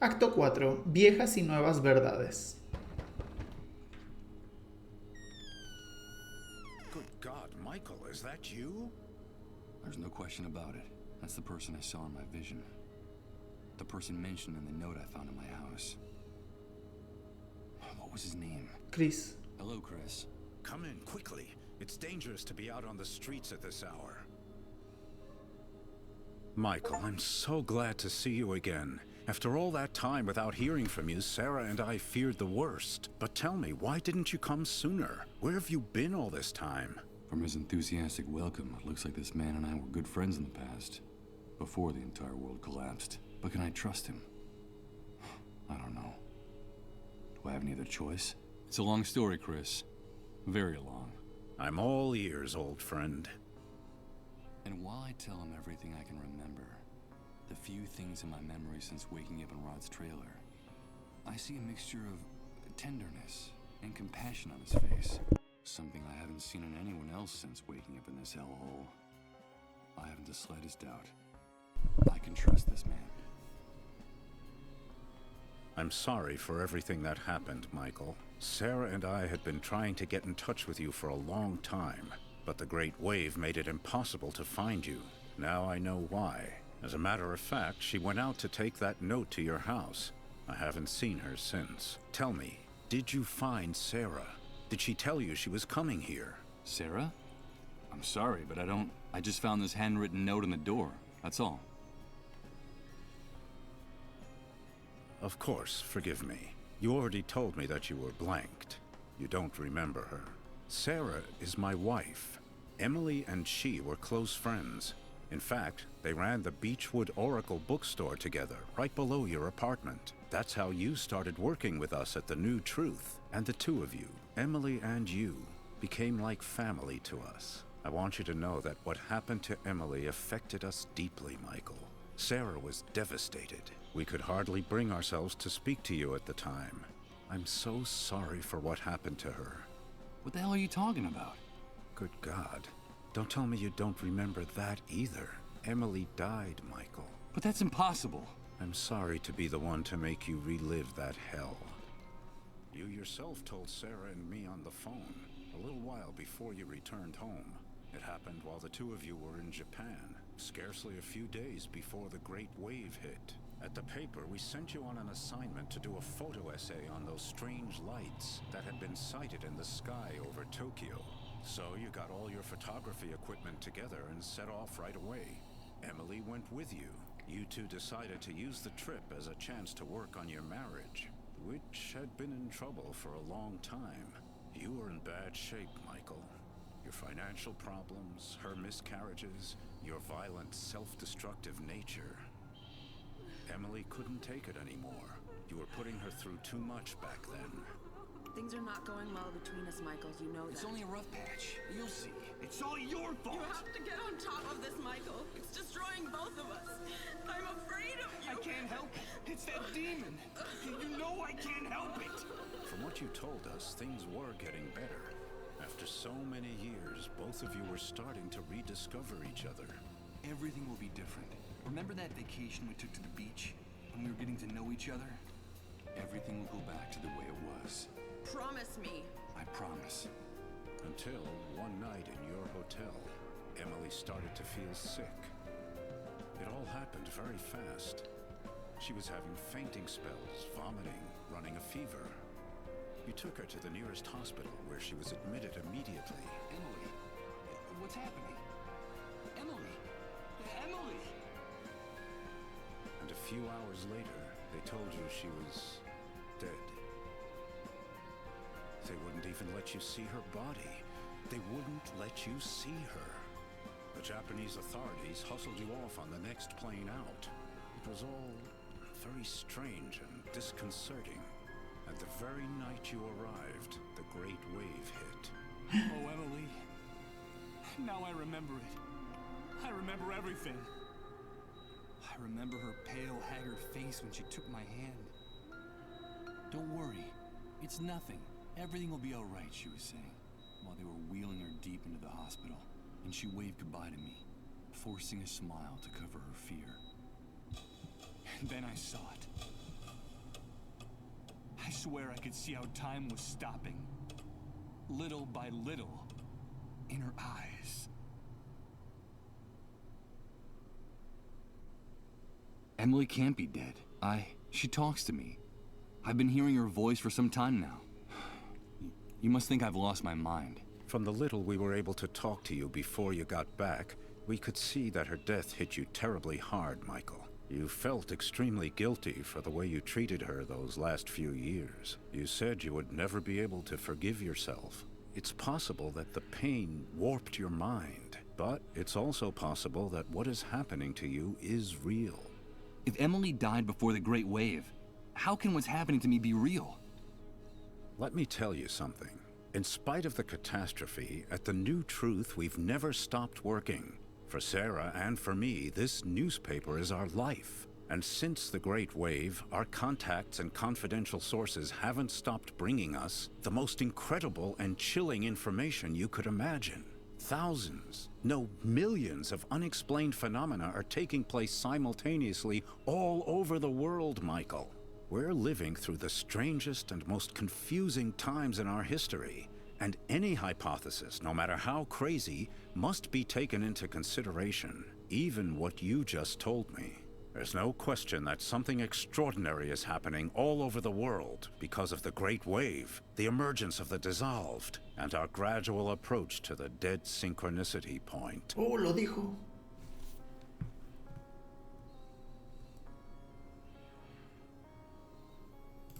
Acto 4. Viejas y nuevas verdades. Good God, Michael, is that you? There's no question about it. That's the person I saw in my vision. The person mentioned in the note I found in my house. What was his name? Chris. Hello, Chris. Come in quickly. It's dangerous to be out on the streets at this hour. Michael, I'm so glad to see you again. After all that time without hearing from you, Sarah and I feared the worst. But tell me, why didn't you come sooner? Where have you been all this time? From his enthusiastic welcome, it looks like this man and I were good friends in the past. Before the entire world collapsed. But can I trust him? I don't know. Do I have any other choice? It's a long story, Chris. Very long. I'm all ears, old friend. And while I tell him everything I can remember, the few things in my memory since waking up in Rod's trailer, I see a mixture of tenderness and compassion on his face. Something I haven't seen in anyone else since waking up in this hellhole. I haven't the slightest doubt. I can trust this man. I'm sorry for everything that happened, Michael. Sarah and I had been trying to get in touch with you for a long time, but the Great Wave made it impossible to find you. Now I know why. As a matter of fact, she went out to take that note to your house. I haven't seen her since. Tell me, did you find Sarah? Did she tell you she was coming here? Sarah? I'm sorry, but I just found this handwritten note on the door. That's all. Of course, forgive me. You already told me that you were blanked. You don't remember her. Sarah is my wife. Emily and she were close friends. In fact, they ran the Beechwood Oracle bookstore together, right below your apartment. That's how you started working with us at the New Truth. And the two of you, Emily and you, became like family to us. I want you to know that what happened to Emily affected us deeply, Michael. Sarah was devastated. We could hardly bring ourselves to speak to you at the time. I'm so sorry for what happened to her. What the hell are you talking about? Good God. Don't tell me you don't remember that either. Emily died, Michael. But that's impossible. I'm sorry to be the one to make you relive that hell. You yourself told Sarah and me on the phone a little while before you returned home. It happened while the two of you were in Japan, scarcely a few days before the Great Wave hit. At the paper, we sent you on an assignment to do a photo essay on those strange lights that had been sighted in the sky over Tokyo. So you got all your photography equipment together and set off right away. Emily went with you. You two decided to use the trip as a chance to work on your marriage, which had been in trouble for a long time. You were in bad shape, Michael. Your financial problems, her miscarriages, your violent, self-destructive nature. Emily couldn't take it anymore. You were putting her through too much back then. Things are not going well between us, Michael. You know that. It's only a rough patch. You'll see. It's all your fault! You have to get on top of this, Michael. It's destroying both of us. I'm afraid of you. I can't help it. It's that demon. You know I can't help it. From what you told us, things were getting better. After so many years, both of you were starting to rediscover each other. Everything will be different. Remember that vacation we took to the beach? When we were getting to know each other? Everything will go back to the way it was. Promise me. I promise. Until one night in your hotel, Emily started to feel sick. It all happened very fast. She was having fainting spells, vomiting, running a fever. You took her to the nearest hospital where she was admitted immediately. Emily, what's happening? Emily! Emily! And a few hours later, they told you she was dead. They wouldn't even let you see her body. They wouldn't let you see her. The Japanese authorities hustled you off on the next plane out. It was all very strange and disconcerting. And the very night you arrived, the Great Wave hit. Oh, Emily. Now I remember it. I remember everything. I remember her pale, haggard face when she took my hand. Don't worry. It's nothing. Everything will be all right, she was saying, while they were wheeling her deep into the hospital. And she waved goodbye to me, forcing a smile to cover her fear. And then I saw it. swear I could see how time was stopping. Little by little. In her eyes. Emily can't be dead. She talks to me. I've been hearing her voice for some time now. You must think I've lost my mind. From the little we were able to talk to you before you got back, we could see that her death hit you terribly hard, Michael. You felt extremely guilty for the way you treated her those last few years. You said you would never be able to forgive yourself. It's possible that the pain warped your mind, but it's also possible that what is happening to you is real. If Emily died before the Great Wave, how can what's happening to me be real? Let me tell you something. In spite of the catastrophe, at the New Truth, we've never stopped working. For Sarah and for me, this newspaper is our life. And since the Great Wave, our contacts and confidential sources haven't stopped bringing us the most incredible and chilling information you could imagine. Thousands, no, millions of unexplained phenomena are taking place simultaneously all over the world, Michael. We're living through the strangest and most confusing times in our history, and any hypothesis, no matter how crazy, must be taken into consideration, even what you just told me. There's no question that something extraordinary is happening all over the world because of the Great Wave, the emergence of the dissolved, and our gradual approach to the dead synchronicity point. Oh, lo dijo.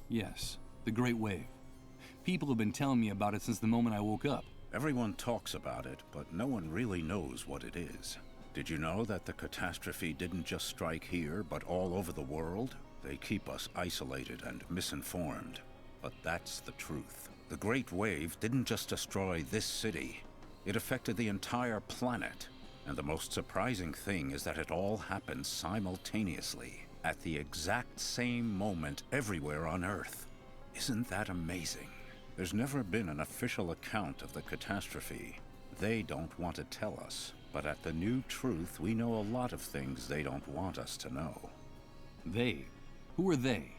Yes, the Great Wave. People have been telling me about it since the moment I woke up. Everyone talks about it, but no one really knows what it is. Did you know that the catastrophe didn't just strike here, but all over the world? They keep us isolated and misinformed. But that's the truth. The Great Wave didn't just destroy this city. It affected the entire planet. And the most surprising thing is that it all happened simultaneously, at the exact same moment everywhere on Earth. Isn't that amazing? There's never been an official account of the catastrophe. They don't want to tell us. But at the New Truth, we know a lot of things they don't want us to know. They? Who are they?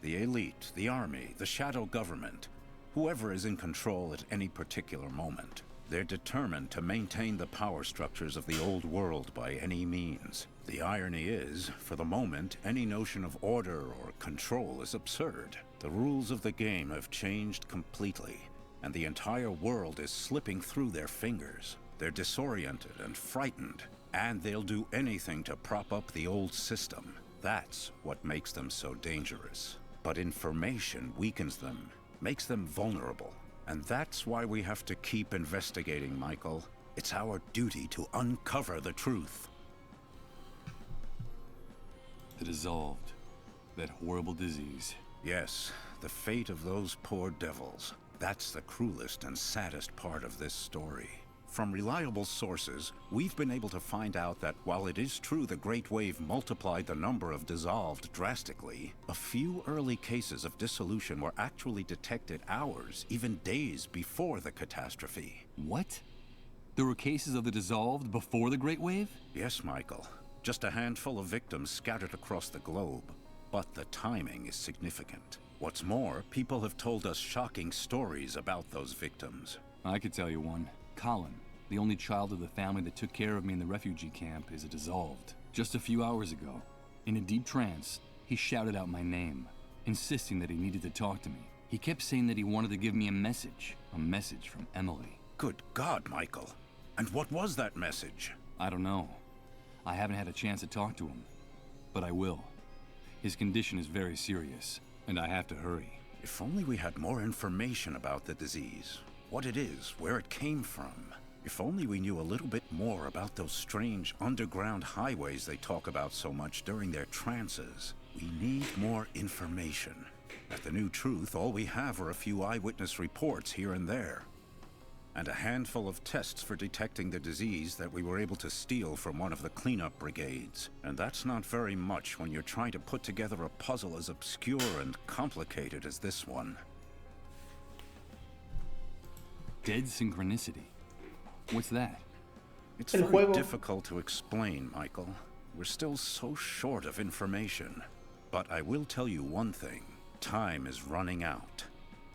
The elite, the army, the shadow government. Whoever is in control at any particular moment. They're determined to maintain the power structures of the old world by any means. The irony is, for the moment, any notion of order or control is absurd. The rules of the game have changed completely, and the entire world is slipping through their fingers. They're disoriented and frightened, and they'll do anything to prop up the old system. That's what makes them so dangerous. But information weakens them, makes them vulnerable. And that's why we have to keep investigating, Michael. It's our duty to uncover the truth. The dissolved. That horrible disease. Yes, the fate of those poor devils. That's the cruelest and saddest part of this story. From reliable sources, we've been able to find out that while it is true the Great Wave multiplied the number of dissolved drastically, a few early cases of dissolution were actually detected hours, even days before the catastrophe. What? There were cases of the dissolved before the Great Wave? Yes, Michael. Just a handful of victims scattered across the globe. But the timing is significant. What's more, people have told us shocking stories about those victims. I could tell you one. Colin, the only child of the family that took care of me in the refugee camp, is a dissolved. Just a few hours ago, in a deep trance, he shouted out my name, insisting that he needed to talk to me. He kept saying that he wanted to give me a message from Emily. Good God, Michael. And what was that message? I don't know. I haven't had a chance to talk to him, but I will. His condition is very serious, and I have to hurry. If only we had more information about the disease. What it is, where it came from. If only we knew a little bit more about those strange underground highways they talk about so much during their trances. We need more information. At the New Truth, all we have are a few eyewitness reports here and there. And a handful of tests for detecting the disease that we were able to steal from one of the cleanup brigades. And that's not very much when you're trying to put together a puzzle as obscure and complicated as this one. Dead synchronicity? What's that? It's El very juego. difficult to explain, Michael. We're still so short of information. But I will tell you one thing. Time is running out.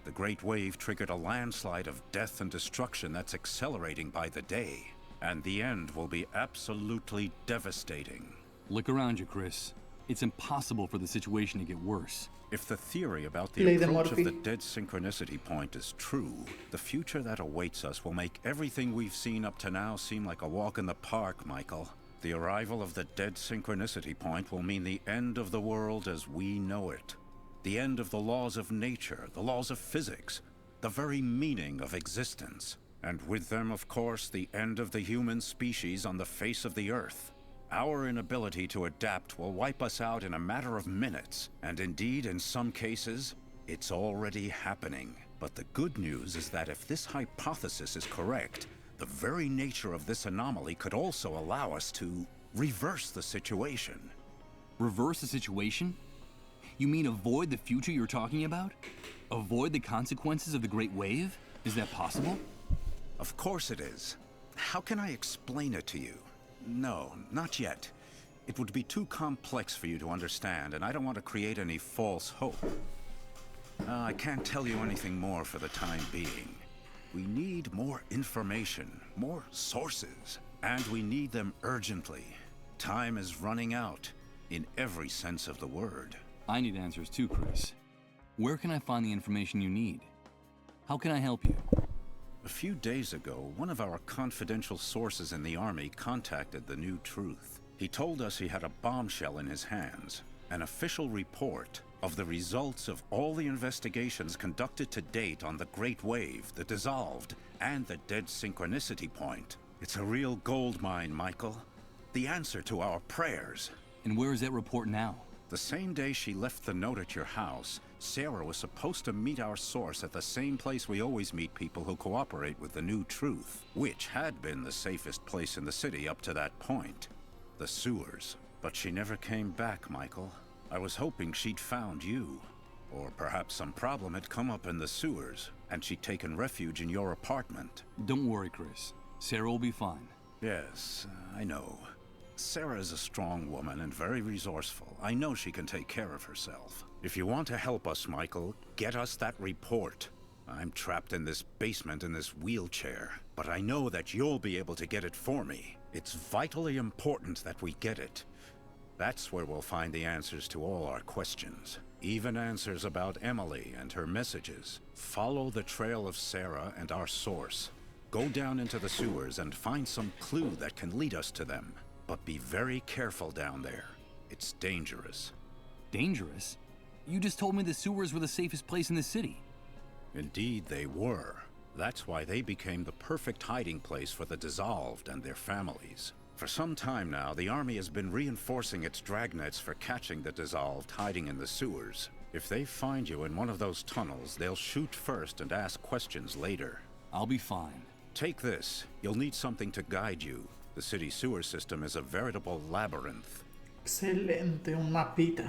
The Great Wave triggered a landslide of death and destruction that's accelerating by the day. And the end will be absolutely devastating. Look around you, Chris. It's impossible for the situation to get worse. If the theory about the Ley de approach of Murphy. the dead synchronicity point is true, the future that awaits us will make everything we've seen up to now seem like a walk in the park, Michael. The arrival of the dead synchronicity point will mean the end of the world as we know it. The end of the laws of nature, the laws of physics, the very meaning of existence. And with them, of course, the end of the human species on the face of the Earth. Our inability to adapt will wipe us out in a matter of minutes, and indeed, in some cases, it's already happening. But the good news is that if this hypothesis is correct, the very nature of this anomaly could also allow us to reverse the situation. Reverse the situation? You mean avoid the future you're talking about? Avoid the consequences of the Great Wave? Is that possible? Of course it is. How can I explain it to you? No, not yet. It would be too complex for you to understand, and I don't want to create any false hope. I can't tell you anything more for the time being. We need more information, more sources, and we need them urgently. Time is running out, in every sense of the word. I need answers too, Chris. Where can I find the information you need? How can I help you? A few days ago, one of our confidential sources in the Army contacted the New Truth. He told us he had a bombshell in his hands, an official report of the results of all the investigations conducted to date on the Great Wave, the Dissolved, and the Dead Synchronicity Point. It's a real gold mine, Michael. The answer to our prayers. And where is that report now? The same day she left the note at your house, Sarah was supposed to meet our source at the same place we always meet people who cooperate with the New Truth, which had been the safest place in the city up to that point. The sewers. But she never came back, Michael. I was hoping she'd found you. Or perhaps some problem had come up in the sewers, and she'd taken refuge in your apartment. Don't worry, Chris. Sarah will be fine. Yes, I know. Sarah is a strong woman and very resourceful. I know she can take care of herself. If you want to help us, Michael, get us that report. I'm trapped in this basement in this wheelchair, but I know that you'll be able to get it for me. It's vitally important that we get it. That's where we'll find the answers to all our questions. Even answers about Emily and her messages. Follow the trail of Sarah and our source. Go down into the sewers and find some clue that can lead us to them. But be very careful down there. It's dangerous. Dangerous? You just told me the sewers were the safest place in the city. Indeed, they were. That's why they became the perfect hiding place for the Dissolved and their families. For some time now, the Army has been reinforcing its dragnets for catching the Dissolved hiding in the sewers. If they find you in one of those tunnels, they'll shoot first and ask questions later. I'll be fine. Take this. You'll need something to guide you. The city sewer system is a veritable labyrinth. Excelente, un mapita.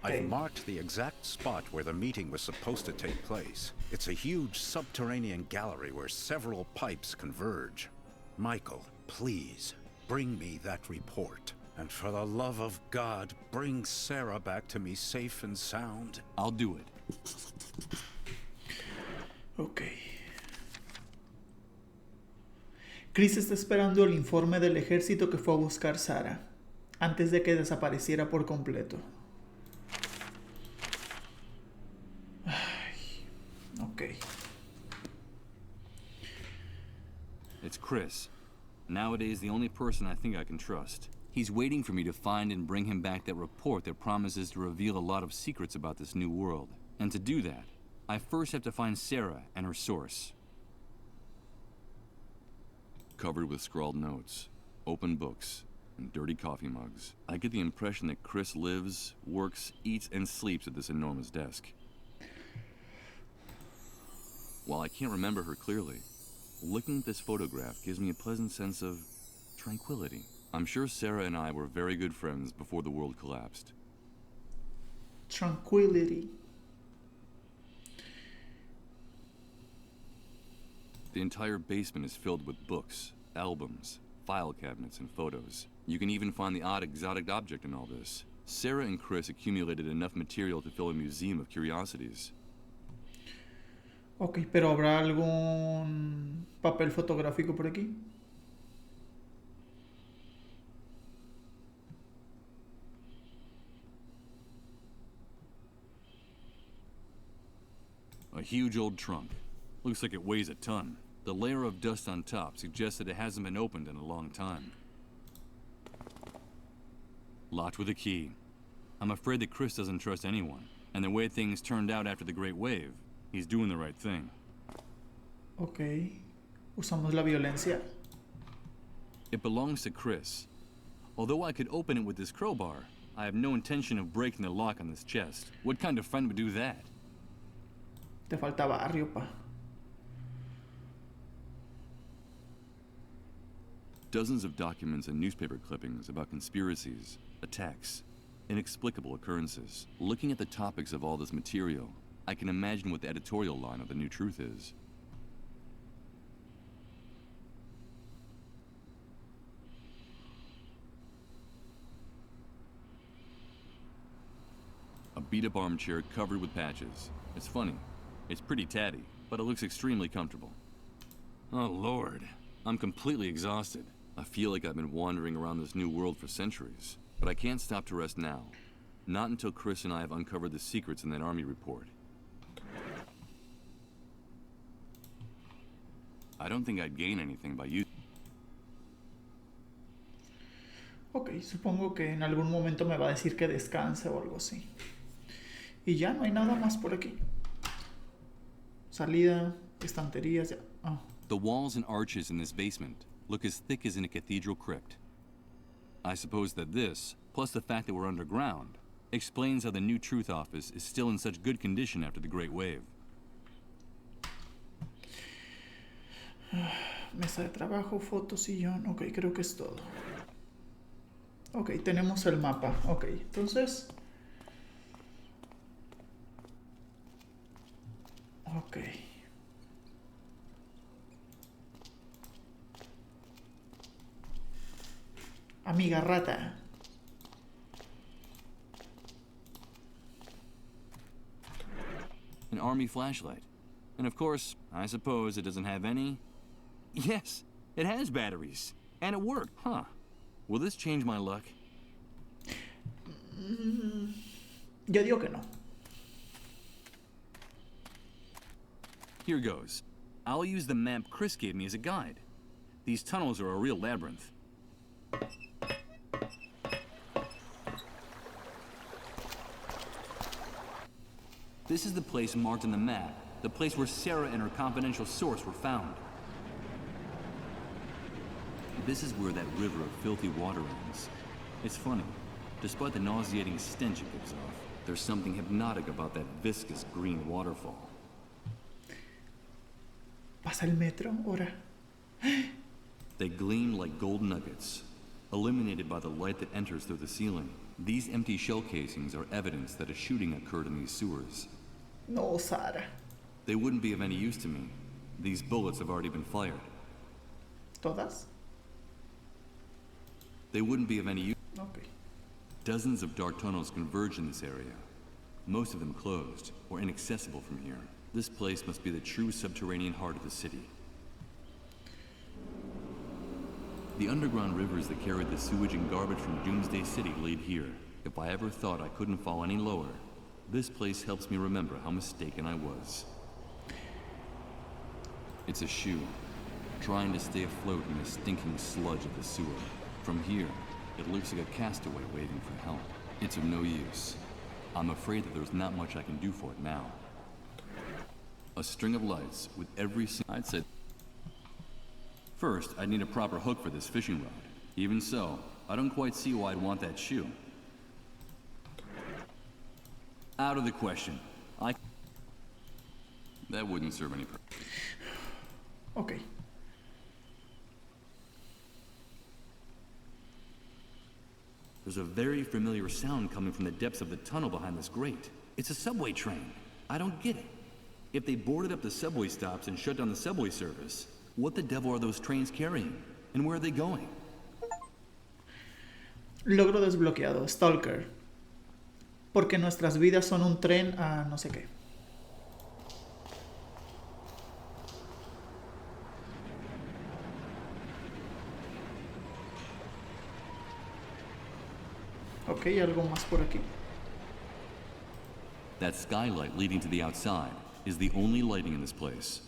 Okay. I've marked the exact spot where the meeting was supposed to take place. It's a huge subterranean gallery where several pipes converge. Michael, please, bring me that report. And for the love of God, bring Sarah back to me safe and sound. I'll do it. Ok. Chris está esperando el informe del ejército que fue a buscar Sarah, antes de que desapareciera por completo. Ay, ok. It's Chris. Nowadays, the only person I think I can trust. He's waiting for me to find and bring him back that report that promises to reveal a lot of secrets about this new world. And to do that, I first have to find Sarah and her source. Covered with scrawled notes, open books, and dirty coffee mugs, I get the impression that Chris lives, works, eats, and sleeps at this enormous desk. While I can't remember her clearly, looking at this photograph gives me a pleasant sense of tranquility. I'm sure Sarah and I were very good friends before the world collapsed. Tranquility. The entire basement is filled with books, albums, file cabinets, and photos. You can even find the odd exotic object in all this. Sarah and Chris accumulated enough material to fill a museum of curiosities. Ok, pero ¿habrá algún papel fotográfico por aquí? A huge old trunk. Looks like it weighs a ton. The layer of dust on top suggests that it hasn't been opened in a long time. Locked with a key. I'm afraid that Chris doesn't trust anyone, and the way things turned out after the Great Wave, he's doing the right thing. Ok. Usamos la violencia. It belongs to Chris. Although I could open it with this crowbar, I have no intention of breaking the lock on this chest. What kind of friend would do that? Te falta barrio, pa. Dozens of documents and newspaper clippings about conspiracies, attacks, inexplicable occurrences. Looking at the topics of all this material, I can imagine what the editorial line of The New Truth is. A beat-up armchair covered with patches. It's funny. It's pretty tatty, but it looks extremely comfortable. Oh, Lord. I'm completely exhausted. I feel like I've been wandering around this new world for centuries, but I can't stop to rest now. Not until Chris and I have uncovered the secrets in that army report. I don't think I'd gain anything by you. Ok, supongo que en algún momento me va a decir que descanse o algo así. Y ya no hay nada más por aquí. Salida, estanterías, ya. Oh. The walls and arches in this basement look as thick as in a cathedral crypt. I suppose that this, plus the fact that we're underground, explains how the New Truth office is still in such good condition after the Great Wave. Mesa de trabajo, fotos, sillón. Ok, creo que es todo. Ok, tenemos el mapa. Ok, entonces... Ok. Amiga rata. An army flashlight. And of course, I suppose it doesn't have any... Yes, it has batteries. And it worked, huh? Will this change my luck? Yo digo que no. Here goes. I'll use the map Chris gave me as a guide. These tunnels are a real labyrinth. This is the place marked on the map, the place where Sarah and her confidential source were found. This is where that river of filthy water ends. It's funny. Despite the nauseating stench it gives off, there's something hypnotic about that viscous green waterfall. Pasa el metro, ahora. They gleam like gold nuggets, illuminated by the light that enters through the ceiling. These empty shell casings are evidence that a shooting occurred in these sewers. No, Sara. They wouldn't be of any use to me. These bullets have already been fired. ¿Todas? They wouldn't be of any use. Ok. Dozens of dark tunnels converge in this area. Most of them closed or inaccessible from here. This place must be the true subterranean heart of the city. The underground rivers that carried the sewage and garbage from Doomsday City lead here. If I ever thought I couldn't fall any lower, this place helps me remember how mistaken I was. It's a shoe, trying to stay afloat in the stinking sludge of the sewer. From here, it looks like a castaway waving for help. It's of no use. I'm afraid that there's not much I can do for it now. A string of lights with every I'd say... First, I'd need a proper hook for this fishing rod. Even so, I don't quite see why I'd want that shoe. Out of the question. That wouldn't serve any purpose. Ok. There's a very familiar sound coming from the depths of the tunnel behind this grate. It's a subway train. I don't get it. If they boarded up the subway stops and shut down the subway service, what the devil are those trains carrying? And where are they going? Logro desbloqueado. Stalker. Porque nuestras vidas son un tren a no sé qué. Ok, algo más por aquí. That skylight leading to the outside is the only lighting in this place.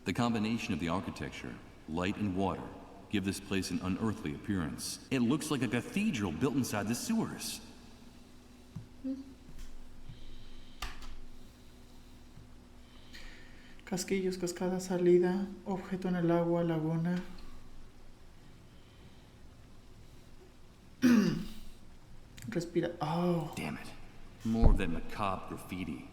The combination of the architecture, light and water, give this place an unearthly appearance. It looks like a cathedral built inside the sewers. Casquillos, cascada, salida, objeto en el agua, laguna. Respira. Oh. Damn it. More of that macabre graffiti.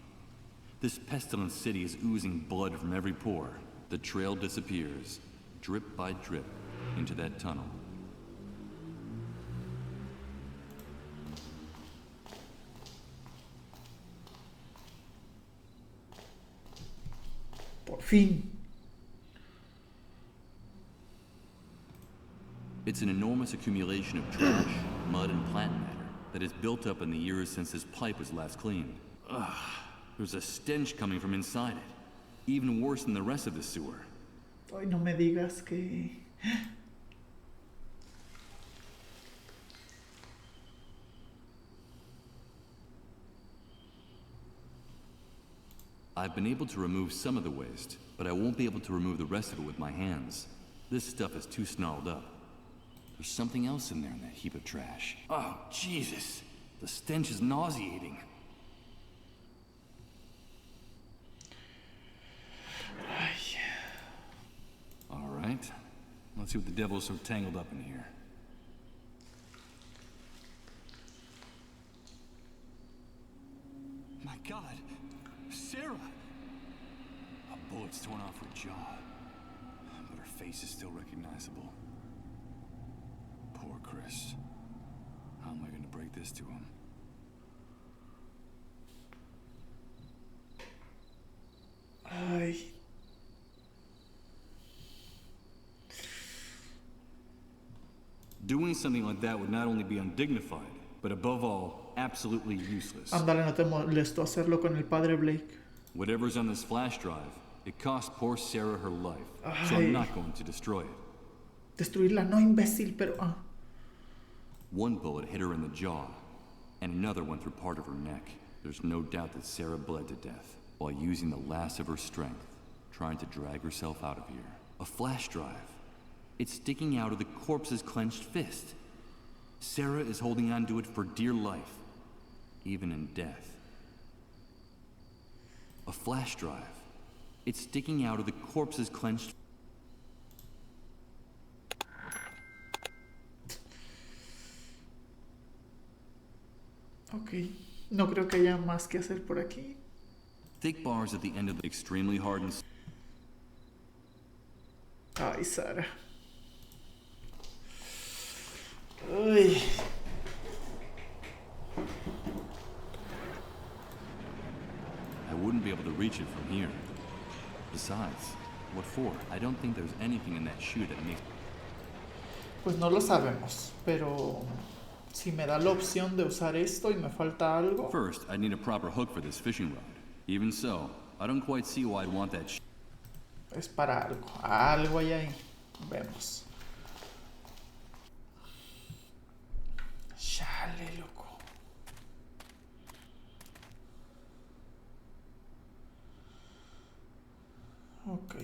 This pestilent city is oozing blood from every pore. The trail disappears, drip by drip, into that tunnel. Por fin. It's an enormous accumulation of trash, mud, and plant matter that has built up in the years since this pipe was last cleaned. Ugh, there's a stench coming from inside it, even worse than the rest of the sewer. Ay, no me digas que... I've been able to remove some of the waste, but I won't be able to remove the rest of it with my hands. This stuff is too snarled up. There's something else in there in that heap of trash. Oh, Jesus! The stench is nauseating. All right. Let's see what the devil is so tangled up in here. My God, Sarah! A bullet's torn off her jaw, but her face is still recognizable. Poor Chris. How am I going to break this to him? Ay. Doing something like that would not only be undignified, but above all, absolutely useless. Ándale, no te molestó hacerlo con el padre Blake. Whatever's on this flash drive, it cost poor Sarah her life, so Ay. I'm not going to destroy it. Destruirla, no imbécil, pero... Ah. One bullet hit her in the jaw, and another went through part of her neck. There's no doubt that Sarah bled to death, while using the last of her strength, trying to drag herself out of here. A flash drive. It's sticking out of the corpse's clenched fist. Sarah is holding on to it for dear life, even in death. A flash drive. It's sticking out of the corpse's clenched... Ok. No creo que haya más que hacer por aquí. Thick bars at the end of the extremely hardened... Ay, Sara. Uy. I wouldn't be able to reach it from here. Besides, what for? I don't think there's anything in that shoe that makes... Pues no lo sabemos, pero si me da la opción de usar esto y me falta algo... First, I'd need a proper hook for this fishing rod. Even so, I don't quite see why I'd want that Es para algo. Algo hay ahí. Vemos. Chale, loco. Ok.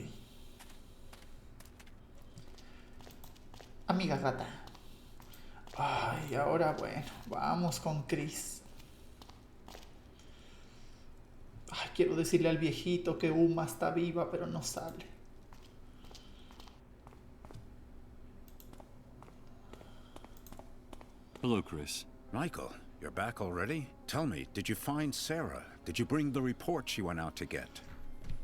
Amiga gata. Ay, ahora bueno. Vamos con Chris. Ay, quiero decirle al viejito que Uma está viva, pero no sale. Hello, Chris. Michael, you're back already? Tell me, did you find Sarah? Did you bring the report she went out to get?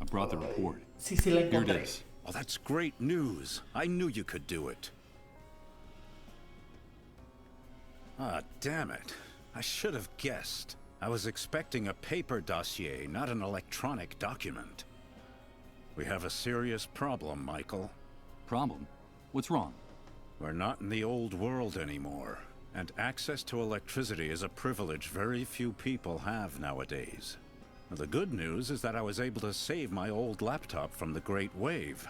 I brought the report. Sí, sí la Here it encontré. is. Oh, that's great news. I knew you could do it. Ah, damn it. I should have guessed. I was expecting a paper dossier, not an electronic document. We have a serious problem, Michael. Problem? What's wrong? We're not in the old world anymore, And access to electricity is a privilege very few people have nowadays. The good news is that I was able to save my old laptop from the Great Wave.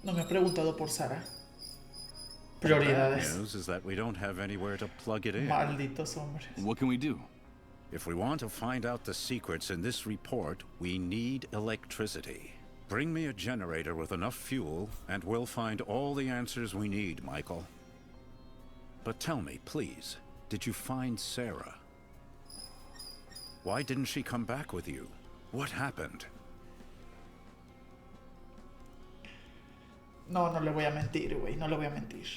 No me ha preguntado por Sara. The bad Prioridades. news is that we don't have anywhere to plug it in. Malditos hombres. What can we do? If we want to find out the secrets in this report, we need electricity. Bring me a generator with enough fuel, and we'll find all the answers we need, Michael. But tell me, please, did you find Sarah? Why didn't she come back with you? What happened? No, no le voy a mentir, güey. No le voy a mentir.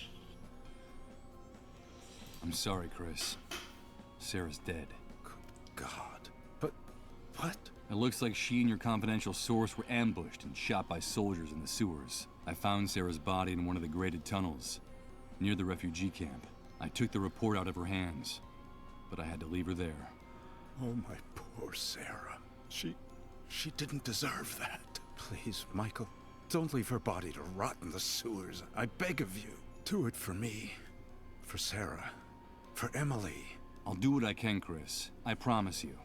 I'm sorry, Chris. Sarah's dead. Good God. But what? It looks like she and your confidential source were ambushed and shot by soldiers in the sewers. I found Sarah's body in one of the graded tunnels, near the refugee camp. I took the report out of her hands, but I had to leave her there. Oh, my poor Sarah. She didn't deserve that. Please, Michael, don't leave her body to rot in the sewers. I beg of you. Do it for me. For Sarah. For Emily. I'll do what I can, Chris. I promise you.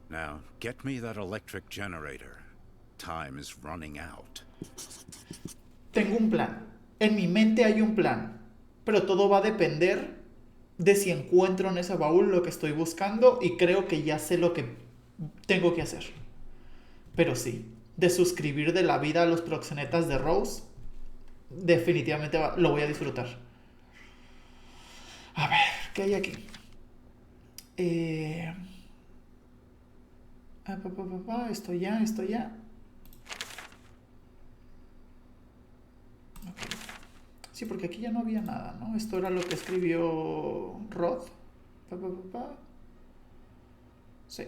Now, get me that electric generator. Time is running out. Tengo un plan. En mi mente hay un plan. Pero todo va a depender de si encuentro en ese baúl lo que estoy buscando y creo que ya sé lo que tengo que hacer. Pero sí, de suscribir de la vida a los proxenetas de Rose, definitivamente lo voy a disfrutar. A ver, ¿qué hay aquí? Esto ya. Okay. Sí, porque aquí ya no había nada, ¿no? Esto era lo que escribió Roth. Sí.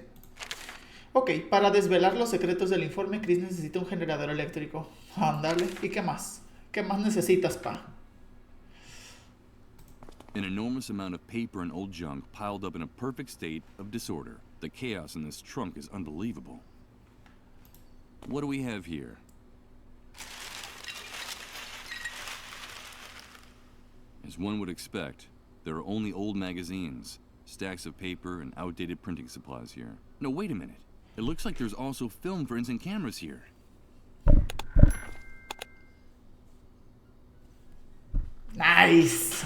Ok, para desvelar los secretos del informe, Chris necesita un generador eléctrico. Ándale. ¿Y qué más? ¿Qué más necesitas, pa? An enormous amount of paper and old junk piled up in a perfect state of disorder. The chaos in this trunk is unbelievable. What do we have here? As one would expect, there are only old magazines, stacks of paper, and outdated printing supplies here. No, wait a minute. It looks like there's also film for instant cameras here. Nice!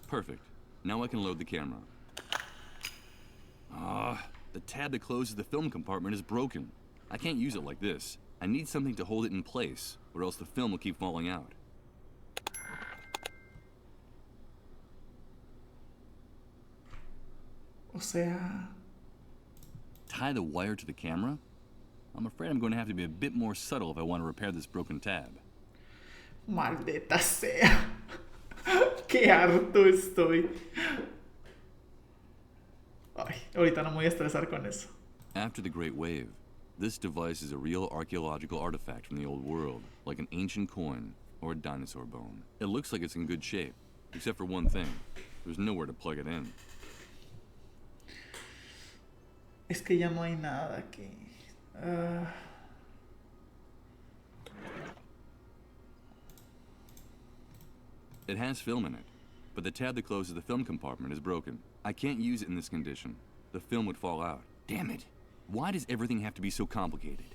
Perfect. Now I can load the camera. The tab that closes the film compartment is broken. I can't use it like this. I need something to hold it in place, or else the film will keep falling out. O sea... Tie the wire to the camera? I'm afraid I'm going to have to be a bit more subtle if I want to repair this broken tab. Maldita sea. Qué harto estoy. Ay, ahorita no me voy a estresar con eso. After the Great Wave, this device is a real archaeological artifact from the old world, like an ancient coin or a dinosaur bone. It looks like it's in good shape, except for one thing. There's nowhere to plug it in. Es que ya no hay nada aquí. It has film in it, but the tab that closes the film compartment is broken. I can't use it in this condition. The film would fall out. Damn it! Why does everything have to be so complicated?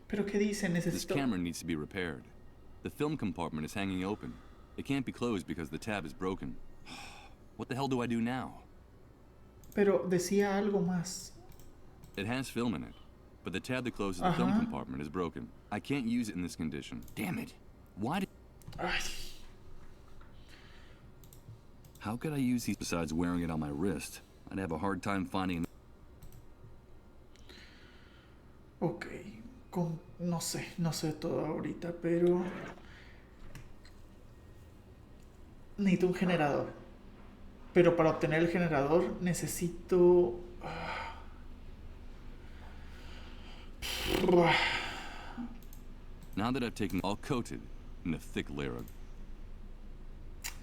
¿Pero qué dice? This Necesito... camera needs to be repaired. The film compartment is hanging open. It can't be closed because the tab is broken. What the hell do I do now? Pero decía algo más. It has film in it, but the tab that closes the film compartment is broken. I can't use it in this condition. Damn it! Why did... Ay. How could I use these besides wearing it on my wrist? I'd have a hard time finding... Ok. No sé todo ahorita, pero... Necesito un generador. Pero para obtener el generador necesito... Now that I've taken all coated in a thick layer of...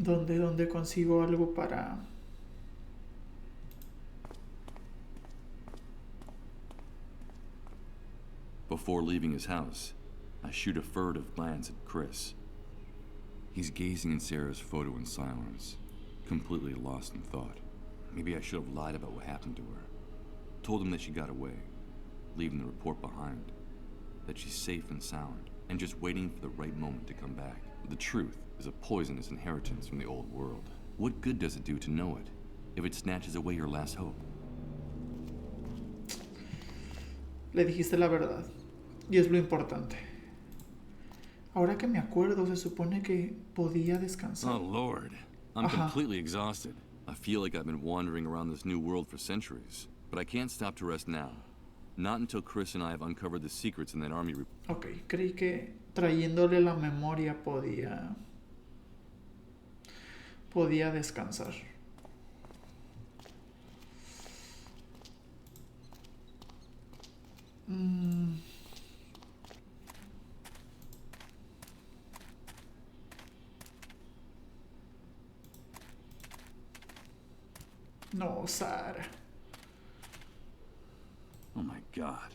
¿Dónde consigo algo para...? Before leaving his house, I shoot a furtive glance at Chris. He's gazing at Sarah's photo in silence, completely lost in thought. Maybe I should have lied about what happened to her. Told him that she got away, leaving the report behind. That she's safe and sound, and just waiting for the right moment to come back. The truth is a poisonous inheritance from the old world. What good does it do to know it, if it snatches away your last hope? Le dijiste la verdad. Y es lo importante. Ahora que me acuerdo, se supone que podía descansar. Oh, Lord. I'm completely exhausted. I feel like I've been wandering around this new world for centuries. But I can't stop to rest now. Not until Chris and I have uncovered the secrets in that army report. Ok, creí que trayéndole la memoria podía descansar. No, Sara. Oh my God.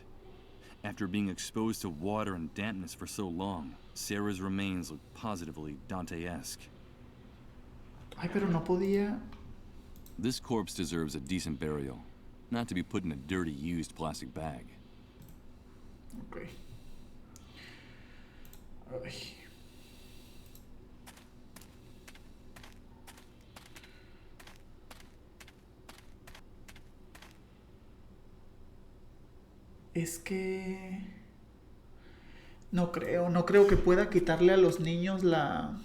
After being exposed to water and dampness for so long, Sarah's remains look positively Dante-esque. Ay, pero no podía. This corpse deserves a decent burial, not to be put in a dirty, used plastic bag. Ok. Ay. Es que no creo que pueda quitarle a los niños la...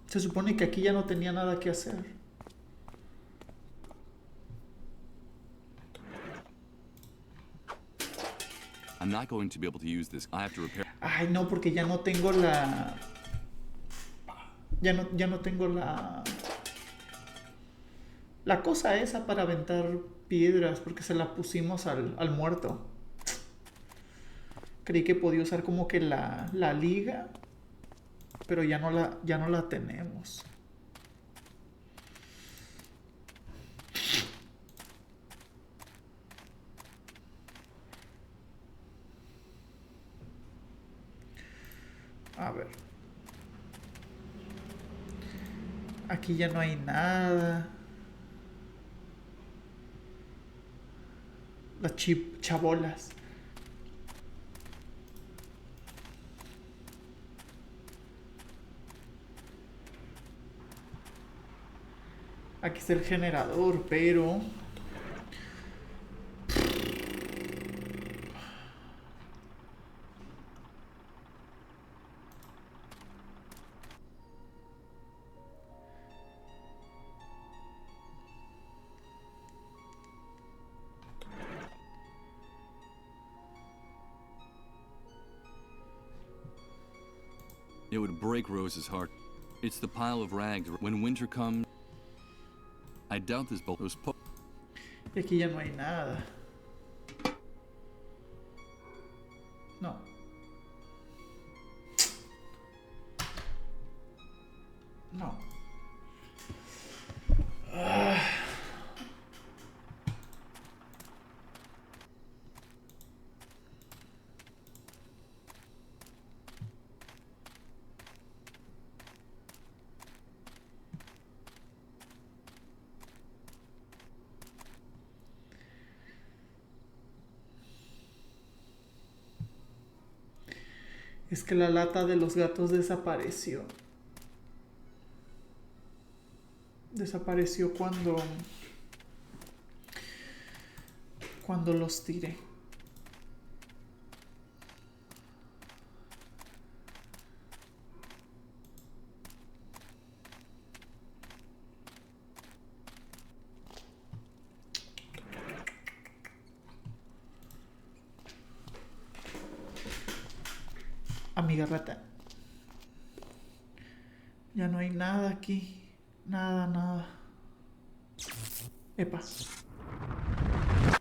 Se supone que aquí ya no tenía nada que hacer. I'm not going to be able to use this. I have to repair. Ay, no, porque ya no tengo la... Ya no tengo la... La cosa esa para aventar piedras, porque se la pusimos al muerto. Creí que podía usar como que la liga, pero ya no la tenemos. A ver. Aquí ya no hay nada. Las chabolas. Aquí está el generador, pero... It would break Rose's heart. It's the pile of rags. When winter comes, I doubt this boat was Y aquí ya no hay nada. No. No. Es que la lata de los gatos desapareció. Desapareció cuando los tiré. Amiga rata. Ya no hay nada aquí. Nada. Epa.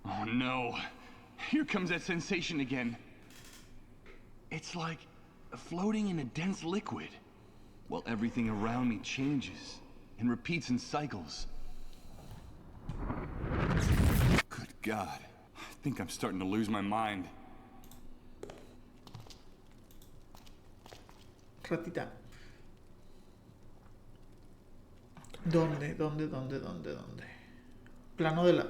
Oh no. Here comes that sensation again. It's like floating in a dense liquid, while everything around me changes and repeats in cycles. Good God. I think I'm starting to lose my mind. Ratita. ¿Dónde? Plano de la...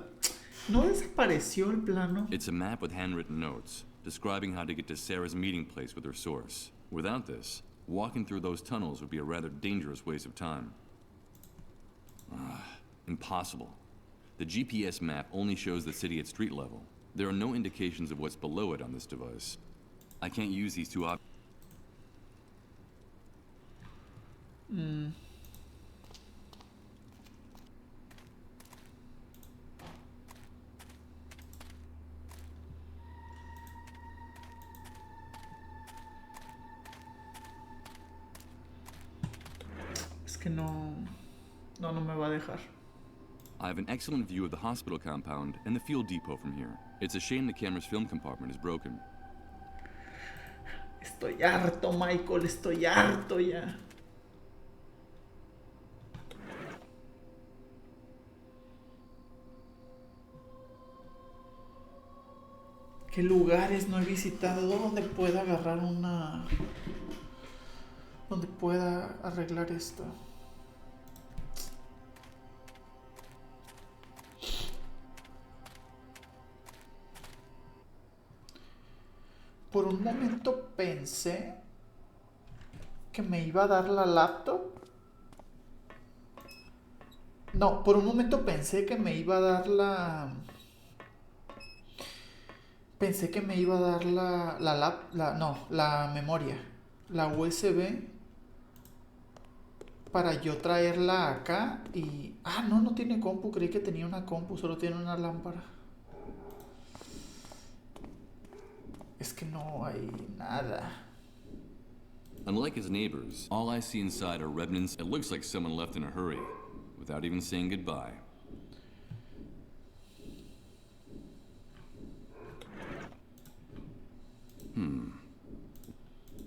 ¿No desapareció el plano? It's a map with handwritten notes describing how to get to Sarah's meeting place with her source. Without this, walking through those tunnels would be a rather dangerous waste of time. Impossible. The GPS map only shows the city at street level. There are no indications of what's below it on this device. I can't use these two options. Es que no me va a dejar. I have an excellent view of the hospital compound and the fuel depot from here. It's a shame the camera's film compartment is broken. Estoy harto, Michael, estoy harto ya. ¿Qué lugares no he visitado donde pueda agarrar una... donde pueda arreglar esto? Por un momento pensé que me iba a dar la laptop. No, por un momento pensé que me iba a dar la... Pensé que me iba a dar la memoria, la USB, para yo traerla acá y... Ah, no tiene compu, creí que tenía una compu, solo tiene una lámpara. Es que no hay nada. Unlike his neighbors, all I see inside are remnants. It looks like someone left in a hurry, without even saying goodbye.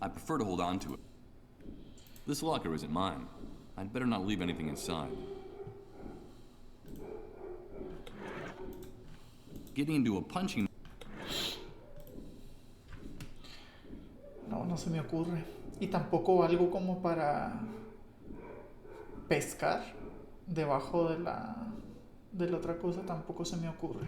I prefer to hold on to it. This locker isn't mine. I'd better not leave anything inside. Getting into a punching... No se me ocurre. Y tampoco algo como para pescar debajo de la otra cosa tampoco se me ocurre.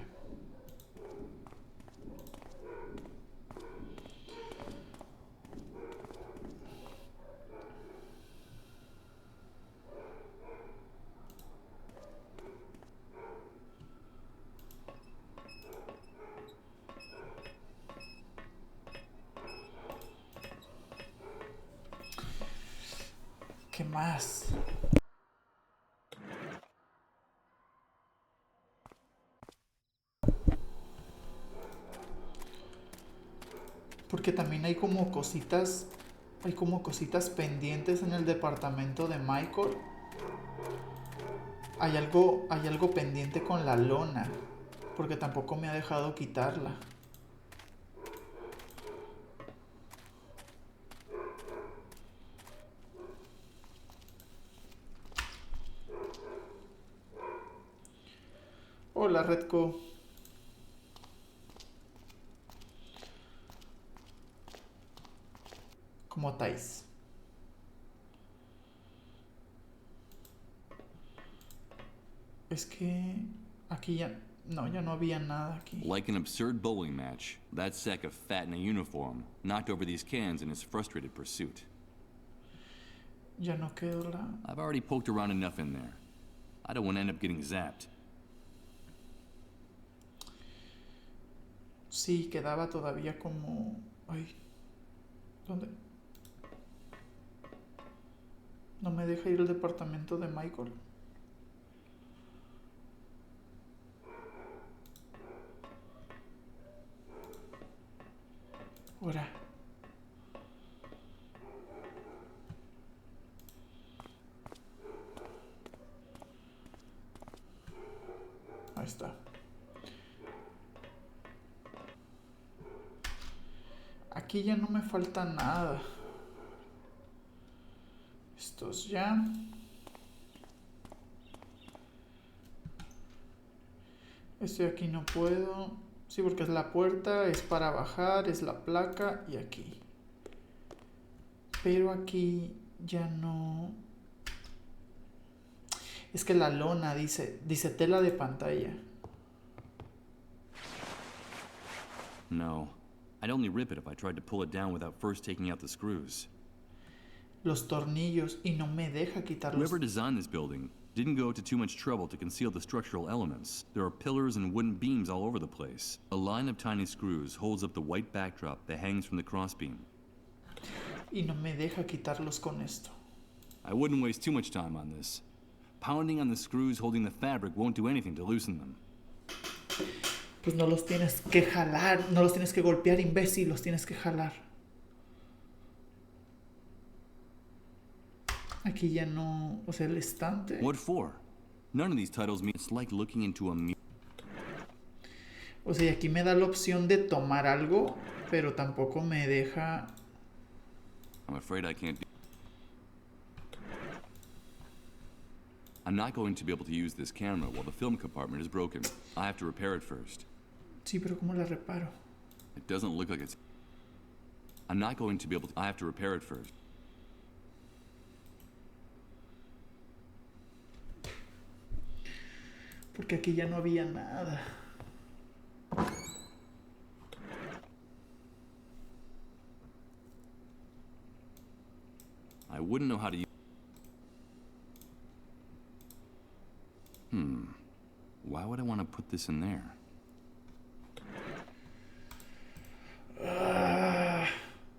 ¿Qué más? Porque también hay como cositas pendientes en el departamento de Michael. Hay algo pendiente con la lona, porque tampoco me ha dejado quitarla. Hola, Redco. ¿Cómo estáis? Es que aquí ya no había nada aquí. Like an absurd bowling match, that sack of fat in a uniform knocked over these cans in his frustrated pursuit. Ya no quedó la... I've already poked around enough in there. I don't want to end up getting zapped. Sí, quedaba todavía como... Ay, ¿dónde? No me deja ir al departamento de Michael. Ahora. Ahí está. Aquí ya no me falta nada. Estos ya. Este de aquí no puedo. Sí, porque es la puerta, es para bajar, es la placa y aquí. Pero aquí ya no... Es que la lona dice tela de pantalla. No. I'd only rip it if I tried to pull it down without first taking out the screws. Los tornillos y no me deja quitarlos. Whoever designed this building didn't go to too much trouble to conceal the structural elements. There are pillars and wooden beams all over the place. A line of tiny screws holds up the white backdrop that hangs from the crossbeam. Y no me deja quitarlos con esto. I wouldn't waste too much time on this. Pounding on the screws holding the fabric won't do anything to loosen them. Pues no los tienes que jalar, no los tienes que golpear, imbécil, los tienes que jalar. Aquí ya no, o sea, el estante. What for? None of these titles mean it's like looking into a mirror. O sea, aquí me da la opción de tomar algo, pero tampoco me deja. I'm afraid I can't do. I'm not going to be able to use this camera while the film compartment is broken. I have to repair it first. Sí, pero ¿cómo la reparo? It doesn't look like it's... I'm not going to be able to... I have to repair it first. Porque aquí ya no había nada. I wouldn't know how to use... Why would I want to put this in there?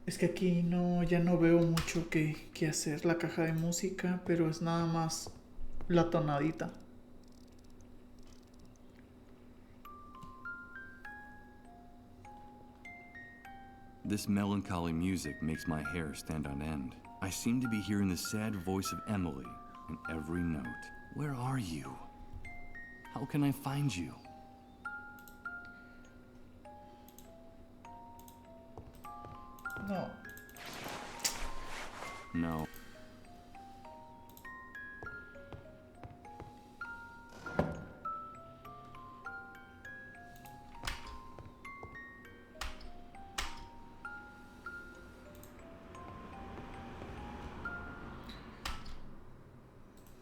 Es que aquí no, ya no veo mucho que hacer la caja de música, pero es nada más la tonadita. This melancholy music makes my hair stand on end. I seem to be hearing the sad voice of Emily in every note. Where are you? How can I find you? No. No.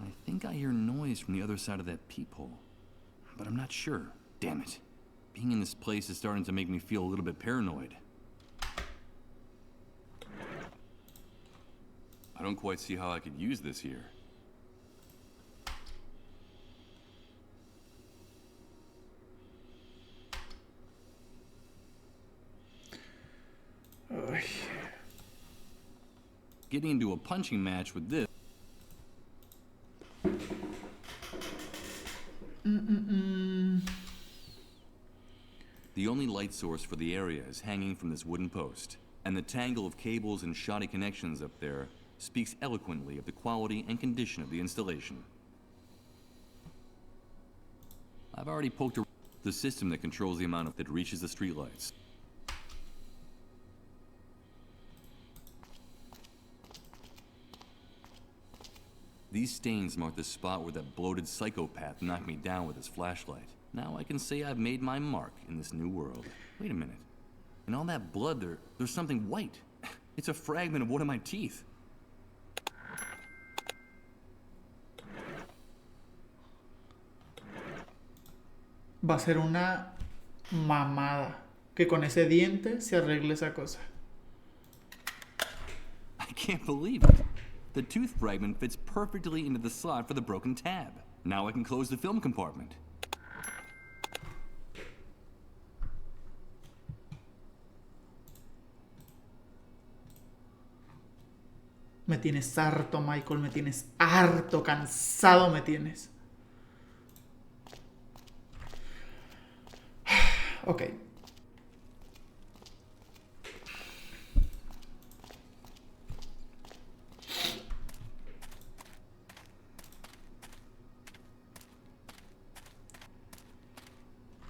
I think I hear noise from the other side of that peephole, but I'm not sure. Damn it. Being in this place is starting to make me feel a little bit paranoid. I don't quite see how I could use this here. Ay. Getting into a punching match with this. The only light source for the area is hanging from this wooden post, and the tangle of cables and shoddy connections up there speaks eloquently of the quality and condition of the installation. I've already poked around the system that controls the amount of that reaches the streetlights. These stains mark the spot where that bloated psychopath knocked me down with his flashlight. Now I can say I've made my mark in this new world. Wait a minute. In all that blood, there's something white. It's a fragment of one of my teeth. Va a ser una mamada que con ese diente se arregle esa cosa. I can't believe it. The tooth fragment fits perfectly into the slot for the broken tab. Now I can close the film compartment. Me tienes harto, Michael, me tienes harto, cansado me tienes. Ok.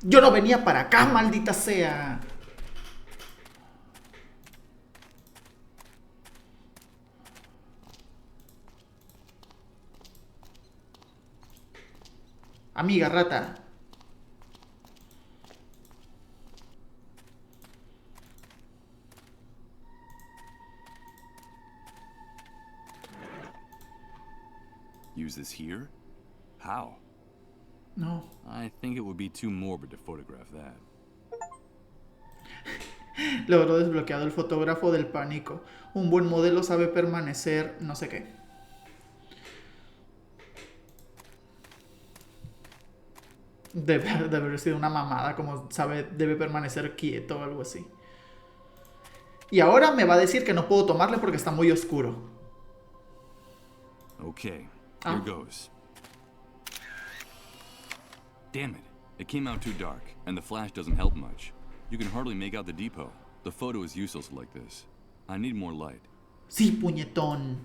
Yo no venía para acá, maldita sea. Amiga rata. Use this here? How? No. I think it would be too morbid to photograph that. Logro desbloqueado el fotógrafo del pánico. Un buen modelo sabe permanecer... no sé qué. Debe haber sido una mamada, como sabe, debe permanecer quieto o algo así. Y ahora me va a decir que no puedo tomarle porque está muy oscuro. Okay, here goes. Damn it. It came out too dark, and the flash doesn't help much. You can hardly make out the depot. The photo is useless like this. I need more light. Sí, puñetón.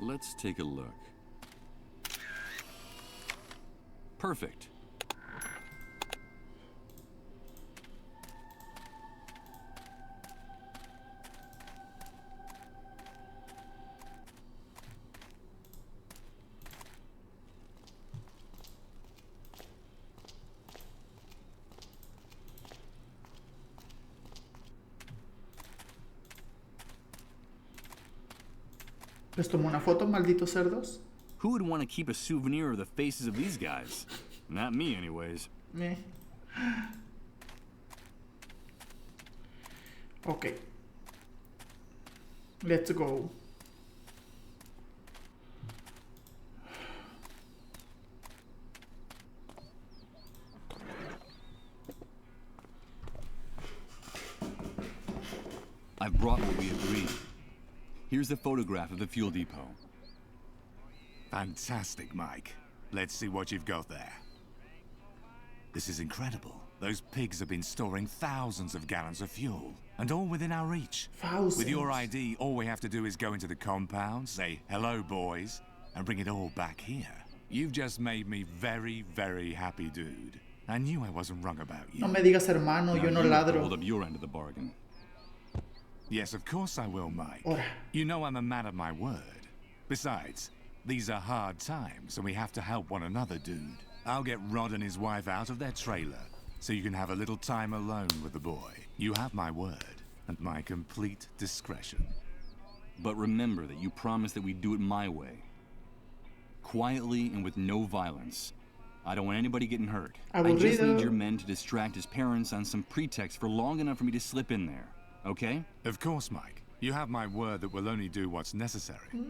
Let's take a look. Perfect. ¿Les tomo una foto, malditos cerdos? Who would want to keep a souvenir of the faces of these guys? Not me, anyways. Ok. Let's go. I've brought what we agreed. Here's a photograph of the fuel depot. Fantastic, Mike. Let's see what you've got there. This is incredible. Those pigs have been storing thousands of gallons of fuel, and all within our reach. Thousands. With your ID, all we have to do is go into the compound, say, hello, boys, and bring it all back here. You've just made me very, very happy, dude. I knew I wasn't wrong about you. No me digas hermano, yo no you have to ladro. hold up your end of the bargain. Yes, of course I will, Mike. Ora. You know I'm a man of my word. Besides, these are hard times, and we have to help one another, dude. I'll get Rod and his wife out of their trailer, so you can have a little time alone with the boy. You have my word, and my complete discretion. But remember that you promised that we'd do it my way. Quietly and with no violence. I don't want anybody getting hurt. I just need your men to distract his parents on some pretext for long enough for me to slip in there. Okay? Of course, Mike. You have my word that we'll only do what's necessary.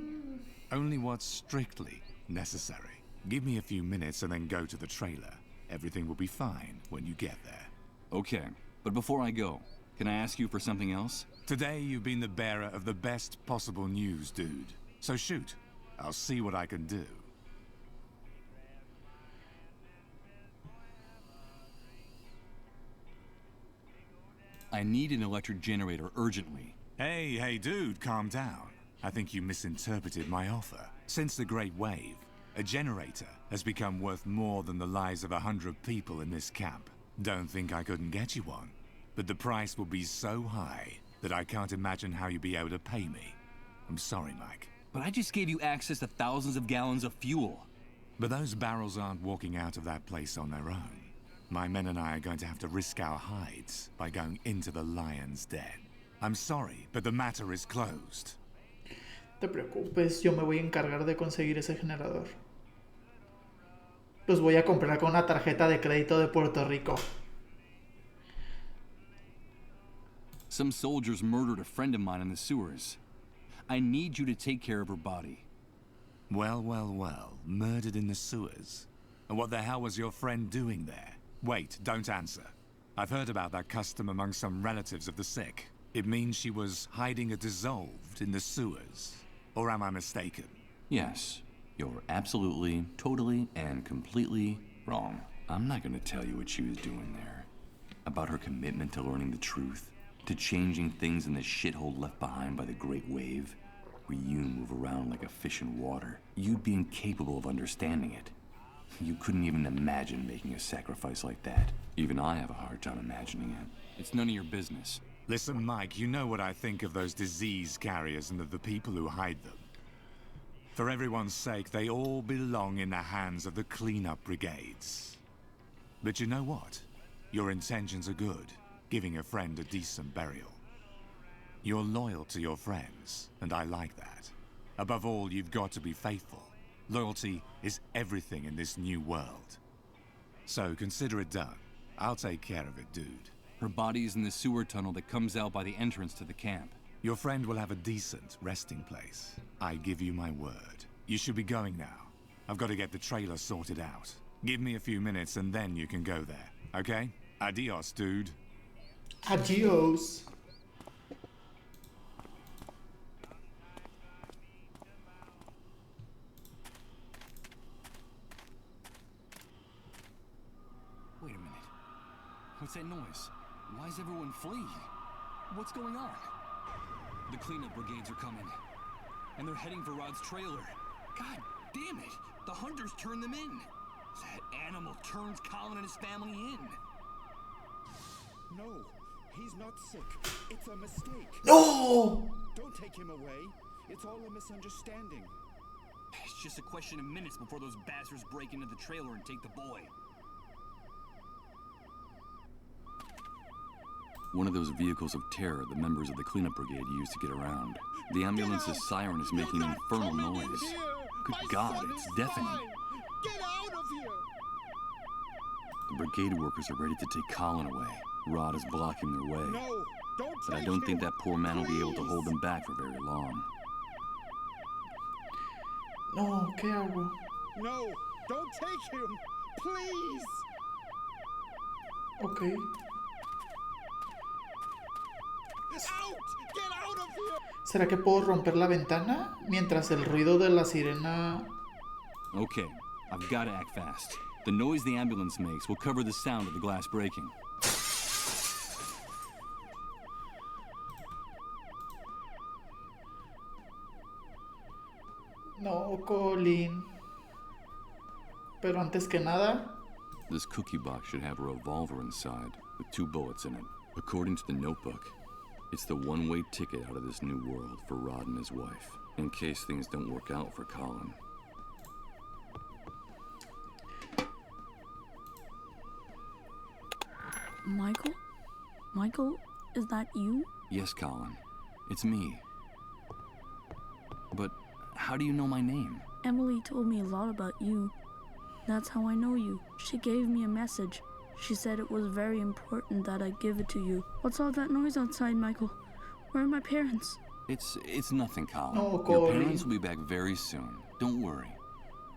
Only what's strictly necessary. Give me a few minutes and then go to the trailer. Everything will be fine when you get there. Okay, but before I go, can I ask you for something else? Today you've been the bearer of the best possible news, dude. So shoot. I'll see what I can do. I need an electric generator urgently. Hey, dude, calm down. I think you misinterpreted my offer. Since the Great Wave, a generator has become worth more than the lives of 100 people in this camp. Don't think I couldn't get you one. But the price will be so high that I can't imagine how you'll be able to pay me. I'm sorry, Mike. But I just gave you access to thousands of gallons of fuel. But those barrels aren't walking out of that place on their own. My men and I are going to have to risk our hides by going into the lion's den. I'm sorry, but the matter is closed. No te preocupes, yo me voy a encargar de conseguir ese generador. Los voy a comprar con una tarjeta de crédito de Puerto Rico. Some soldiers murdered a friend of mine in the sewers. I need you to take care of her body. Well. Murdered in the sewers? And what the hell was your friend doing there? Wait, don't answer. I've heard about that custom among some relatives of the sick. It means she was hiding a dissolved in the sewers. Or am I mistaken? Yes, you're absolutely, totally, and completely wrong. I'm not gonna tell you what she was doing there. About her commitment to learning the truth, to changing things in the shithole left behind by the Great Wave. where you move around like a fish in water, you'd be incapable of understanding it. You couldn't even imagine making a sacrifice like that. Even I have a hard time imagining it. It's none of your business. Listen, Mike, you know what I think of those disease carriers and of the people who hide them. For everyone's sake, they all belong in the hands of the cleanup brigades. But you know what? Your intentions are good, giving a friend a decent burial. You're loyal to your friends, and I like that. Above all, you've got to be faithful. Loyalty is everything in this new world. So consider it done. I'll take care of it, dude. Her body is in the sewer tunnel that comes out by the entrance to the camp. Your friend will have a decent resting place. I give you my word. You should be going now. I've got to get the trailer sorted out. Give me a few minutes and then you can go there, okay? Adios, dude. Adios. Wait a minute. What's that noise? Why is everyone fleeing? What's going on? The cleanup brigades are coming. And they're heading for Rod's trailer. God damn it! The hunters turned them in! That animal turns Colin and his family in! No, he's not sick. It's a mistake. No! Don't take him away. It's all a misunderstanding. It's just a question of minutes before those bastards break into the trailer and take the boy. One of those vehicles of terror the members of the cleanup brigade used to get around. The ambulance's siren is making an infernal noise. Good God, it's deafening. Get out of here! The brigade workers are ready to take Colin away. Rod is blocking their way. No, don't But I take don't think him. that poor man will be able to hold Please. them back for very long. No, ¿qué hago? No, don't take him. Please. Ok. Out! Get out of here! ¿Será que puedo romper la ventana mientras el ruido de la sirena... Okay, I've got to act fast. The noise the ambulance makes will cover the sound of the glass breaking. No, Colin. Pero antes que nada... This cookie box should have a revolver inside, with 2 bullets in it. According to the notebook, it's the one-way ticket out of this new world for Rod and his wife, in case things don't work out for Colin. Michael? Michael, is that you? Yes, Colin. It's me. But how do you know my name? Emily told me a lot about you. That's how I know you. She gave me a message. She said it was very important that I give it to you. What's all that noise outside, Michael? Where are my parents? It's nothing, Colin. No, Your Colin. parents will be back very soon. Don't worry.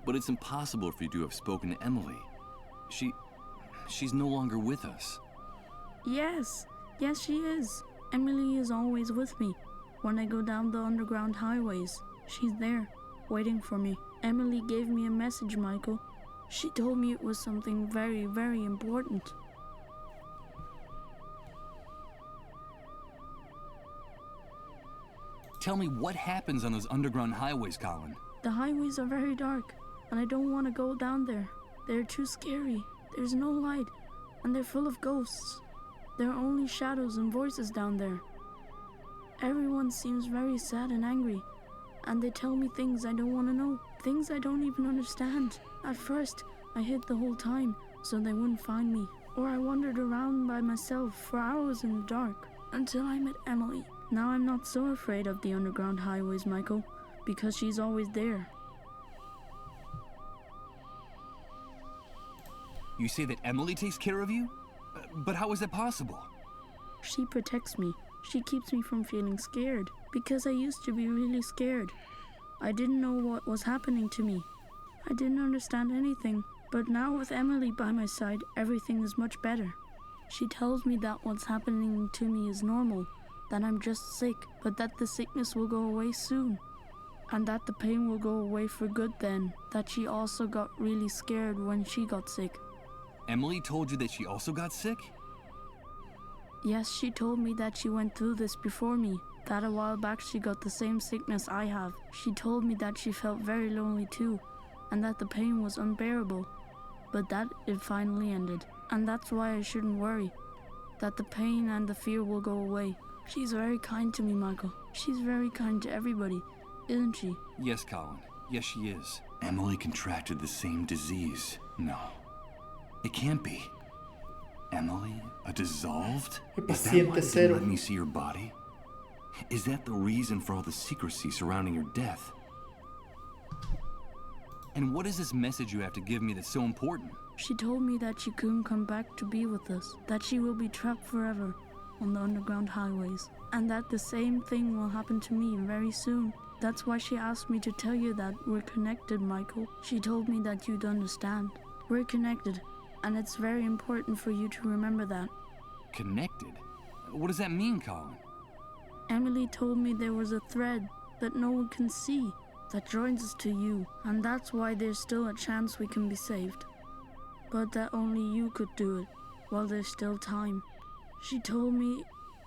But it's impossible for you to have spoken to Emily. She's no longer with us. Yes, she is. Emily is always with me. When I go down the underground highways, she's there, waiting for me. Emily gave me a message, Michael. She told me it was something very, very important. Tell me what happens on those underground highways, Colin. The highways are very dark, and I don't want to go down there. They're too scary. There's no light, and they're full of ghosts. There are only shadows and voices down there. Everyone seems very sad and angry, and they tell me things I don't want to know, things I don't even understand. At first, I hid the whole time so they wouldn't find me, or I wandered around by myself for hours in the dark until I met Emily. Now I'm not so afraid of the underground highways, Michael, because she's always there. You say that Emily takes care of you? But how is that possible? She protects me. She keeps me from feeling scared, because I used to be really scared. I didn't know what was happening to me. I didn't understand anything, but now with Emily by my side, everything is much better. She tells me that what's happening to me is normal, that I'm just sick, but that the sickness will go away soon, and that the pain will go away for good then, that she also got really scared when she got sick. Emily told you that she also got sick? Yes, she told me that she went through this before me, that a while back she got the same sickness I have. She told me that she felt very lonely too, and that the pain was unbearable, but that it finally ended. And that's why I shouldn't worry, that the pain and the fear will go away. She's very kind to me, Michael. She's very kind to everybody, isn't she? Yes, Colin. Yes, she is. Emily contracted the same disease. No. It can't be. Emily? A dissolved? Is that why they didn't let me see her body? Is that the reason for all the secrecy surrounding her death? And what is this message you have to give me that's so important? She told me that she couldn't come back to be with us, that she will be trapped forever on the underground highways, and that the same thing will happen to me very soon. That's why she asked me to tell you that we're connected, Michael. She told me that you'd understand. We're connected, and it's very important for you to remember that. Connected? What does that mean, Colin? Emily told me there was a thread that no one can see that joins us to you, and that's why there's still a chance we can be saved. But that only you could do it, while there's still time. She told me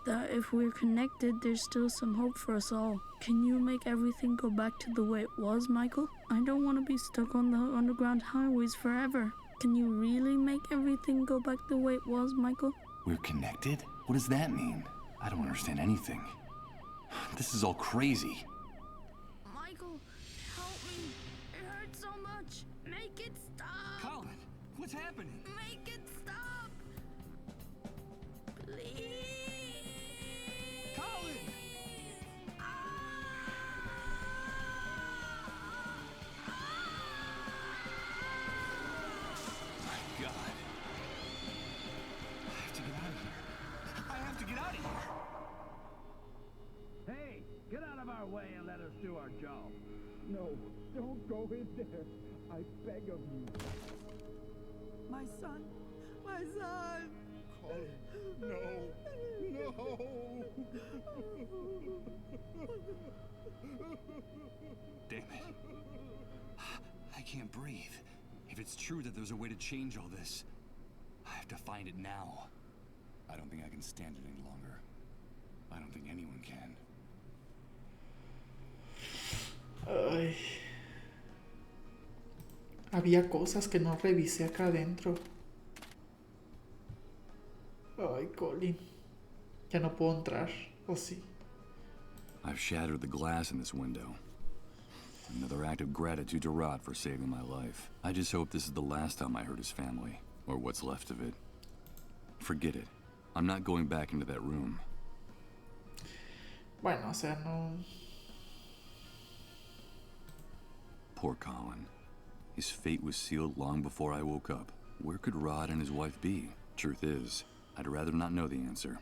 that if we're connected, there's still some hope for us all. Can you make everything go back to the way it was, Michael? I don't want to be stuck on the underground highways forever. Can you really make everything go back the way it was, Michael? We're connected? What does that mean? I don't understand anything. This is all crazy. Michael, help me. It hurts so much. Make it stop. Colin, what's happening? Make it stop. Please. Colin! My God. I have to get out of here. I have to get out of here. Hey, get out of our way and let us do our job. No, don't go in there. I beg of you. My son! My son! Colin, no, no. Damn it. I can't breathe. If it's true that there's a way to change all this, I have to find it now. I don't think I can stand it any longer. I don't think anyone can. Ay. Había cosas que no revisé acá adentro. Ay, Colin. Ya no puedo entrar. ¿O sí? I've shattered the glass in this window. Another act of gratitude to Rod for saving my life. I just hope this is the last time I hurt his family, or what's left of it. Forget it. I'm not going back into that room. Bueno, o sea, no... Poor Colin. His fate was sealed long before I woke up. Where could Rod and his wife be? Truth is, I'd rather not know the answer.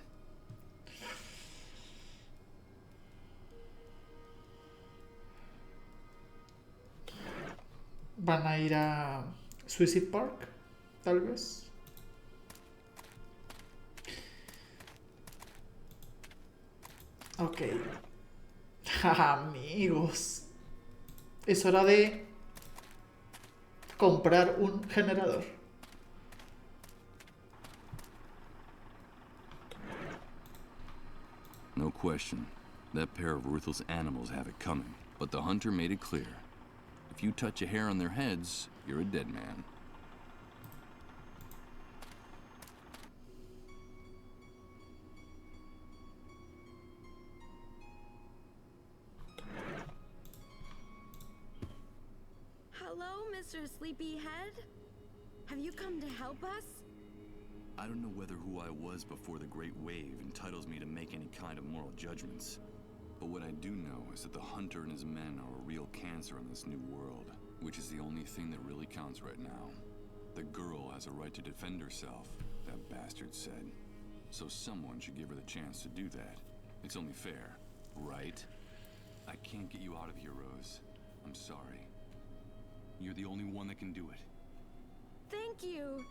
Van a ir a Suicide Park, tal vez. Ok. Amigos. Es hora de comprar un generador. No question. That pair of ruthless animals have it coming. But the hunter made it clear. If you touch a hair on their heads, you're a dead man. Hello, Mr. Sleepyhead? Have you come to help us? I don't know whether who I was before the Great Wave entitles me to make any kind of moral judgments. But what I do know is that the hunter and his men are a real cancer in this new world, which is the only thing that really counts right now. The girl has a right to defend herself, that bastard said. So someone should give her the chance to do that. It's only fair, right? I can't get you out of here, Rose. I'm sorry. You're the only one that can do it. Thank you.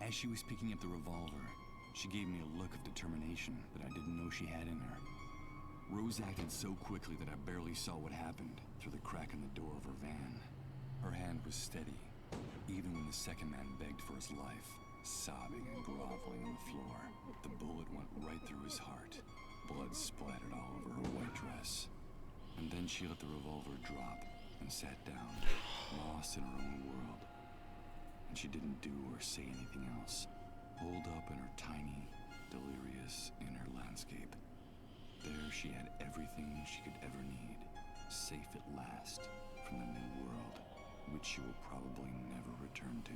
As she was picking up the revolver, she gave me a look of determination that I didn't know she had in her. Rose acted so quickly that I barely saw what happened through the crack in the door of her van. Her hand was steady, even when the second man begged for his life, sobbing and groveling on the floor. The bullet went right through his heart, blood splattered all over her white dress. And then she let the revolver drop and sat down, lost in her own world. And she didn't do or say anything else, holed up in her tiny, delirious inner landscape. There she had everything she could ever need, safe at last from the new world, which she will probably never return to.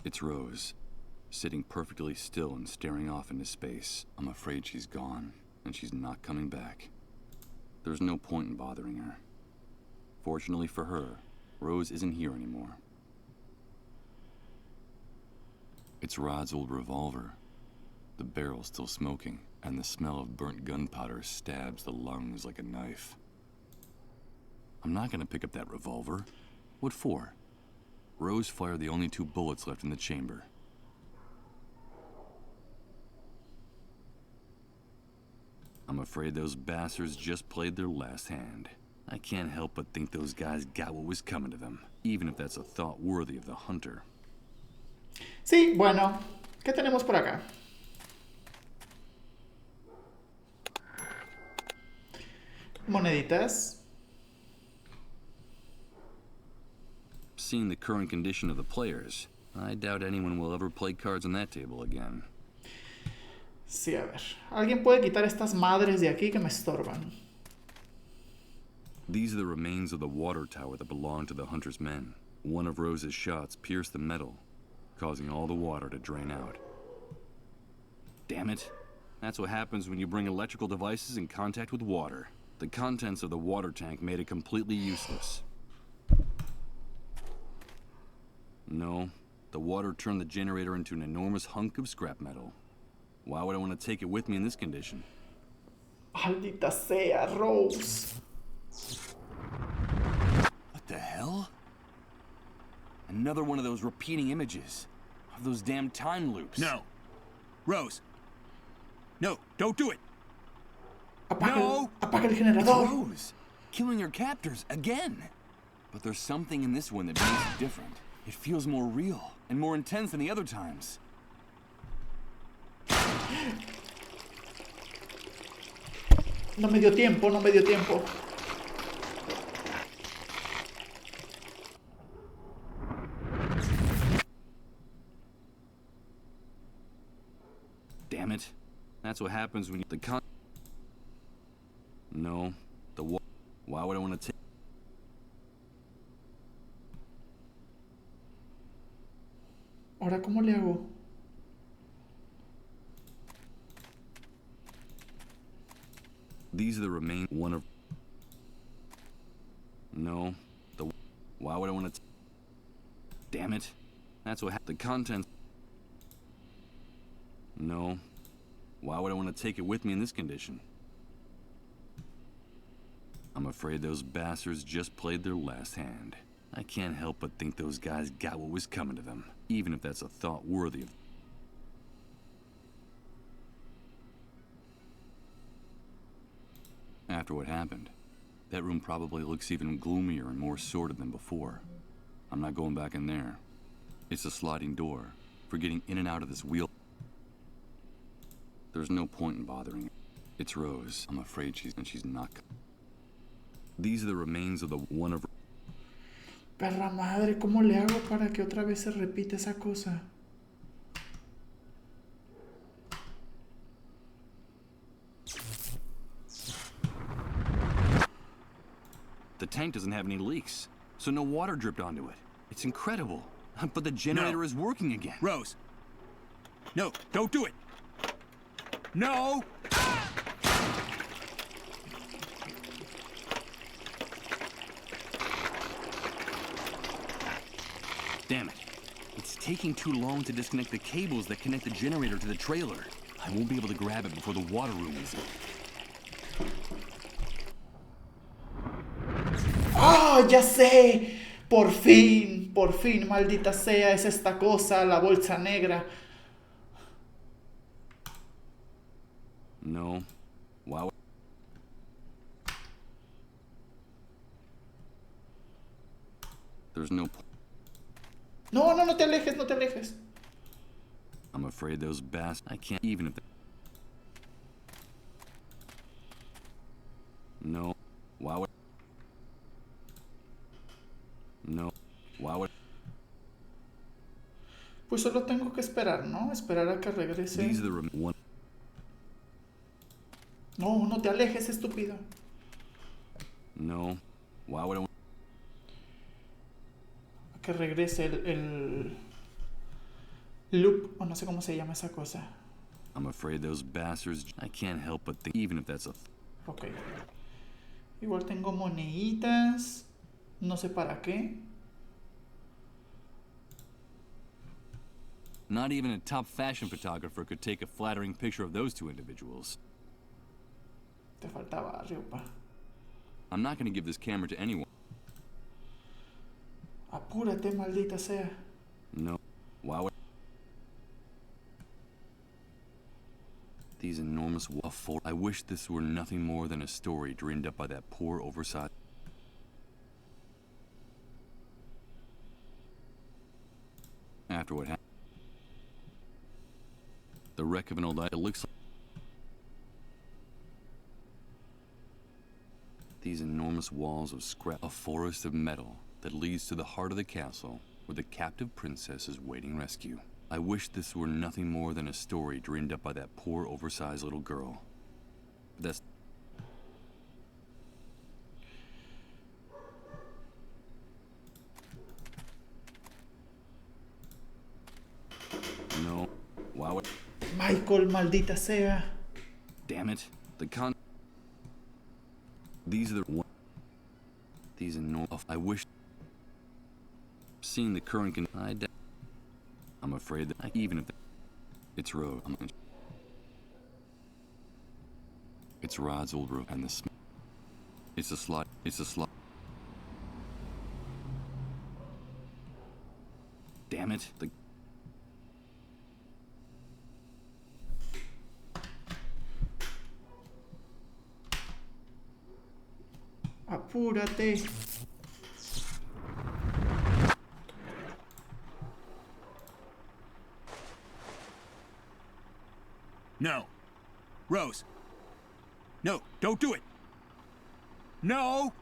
It's Rose, sitting perfectly still and staring off into space. I'm afraid she's gone, and she's not coming back. There's no point in bothering her. Fortunately for her, Rose isn't here anymore. It's Rod's old revolver. The barrel's still smoking, and the smell of burnt gunpowder stabs the lungs like a knife. I'm not gonna pick up that revolver. What for? Rose fired the only 2 bullets left in the chamber. I'm afraid those bastards just played their last hand. I can't help but think those guys got what was coming to them, even if that's a thought worthy of the hunter. Sí, bueno, ¿qué tenemos por acá? Moneditas. Seeing the current condition of the players, I doubt anyone will ever play cards on that table again. Sí, a ver. ¿Alguien puede quitar estas madres de aquí que me estorban? These are the remains of the water tower that belonged to the hunter's men. One of Rose's shots pierced the metal, causing all the water to drain out. Damn it. That's what happens when you bring electrical devices in contact with water. The contents of the water tank made it completely useless. No, the water turned the generator into an enormous hunk of scrap metal. Why would I want to take it with me in this condition? Maldita sea, Rose. What the hell? Another one of those repeating images. Of those damn time loops. No. Rose. No, don't do it. Apaga el It's generador. Rose, killing her captors again. But there's something in this one that makes it different. It feels more real and more intense than the other times. No me dio tiempo, no me dio tiempo. Damn it. That's what happens when you... No, why would I want to take... Ahora, ¿cómo le hago? These are the remain... One of... No, why would I want to... Damn it. That's what the contents... No, why would I want to take it with me in this condition? I'm afraid those bastards just played their last hand. I can't help but think those guys got what was coming to them, even if that's a thought worthy of... After what happened, that room probably looks even gloomier and more sordid than before. I'm not going back in there. It's a sliding door, for getting in and out of this wheel. There's no point in bothering it. It's Rose. I'm afraid she's not... These are the remains of the one of... Perra madre, ¿cómo le hago para que otra vez se repita esa cosa? The tank doesn't have any leaks, so no water dripped onto it. It's incredible. But the generator is working again. Rose. No, don't do it. No! Damn it. It's taking too long to disconnect the cables that connect the generator to the trailer. I won't be able to grab it before the water room is in. ¡Ah, ya sé! Por fin, maldita sea, es esta cosa, la bolsa negra. No. Wow. There's no... No, no, no te alejes, no te alejes. I'm afraid those bastards... I can't even if... No. Why would... No. Why would... Pues solo tengo que esperar, ¿no? Esperar a que regrese. These are the... One... No, no te alejes, estúpido. No. Why would I... Que regrese el loop, o no sé cómo se llama esa cosa. I'm afraid those bastards... I can't help but think... Even if that's a... Ok. Igual tengo moneditas. No sé para qué. Not even a top fashion photographer could take a flattering picture of those two individuals. Te falta barrio, pa. I'm not going to give this camera to anyone. Apúrate, maldita sea. No. Why would... These enormous... I wish this were nothing more than a story dreamed up by that poor oversized... After what happened... The wreck of an old... It looks like... These enormous walls of scrap... A forest of metal that leads to the heart of the castle where the captive princess is waiting rescue. I wish this were nothing more than a story dreamed up by that poor oversized little girl. But that's... No. Why would... Michael, maldita sea. Damn it. The con... These are the... These enormous... I wish... Seeing the current con... I'm afraid that even if... It's road. It's Rod's old road and the... It's a slot. It's a slot. Damn it. The... Apúrate. No. Rose. No, don't do it. No!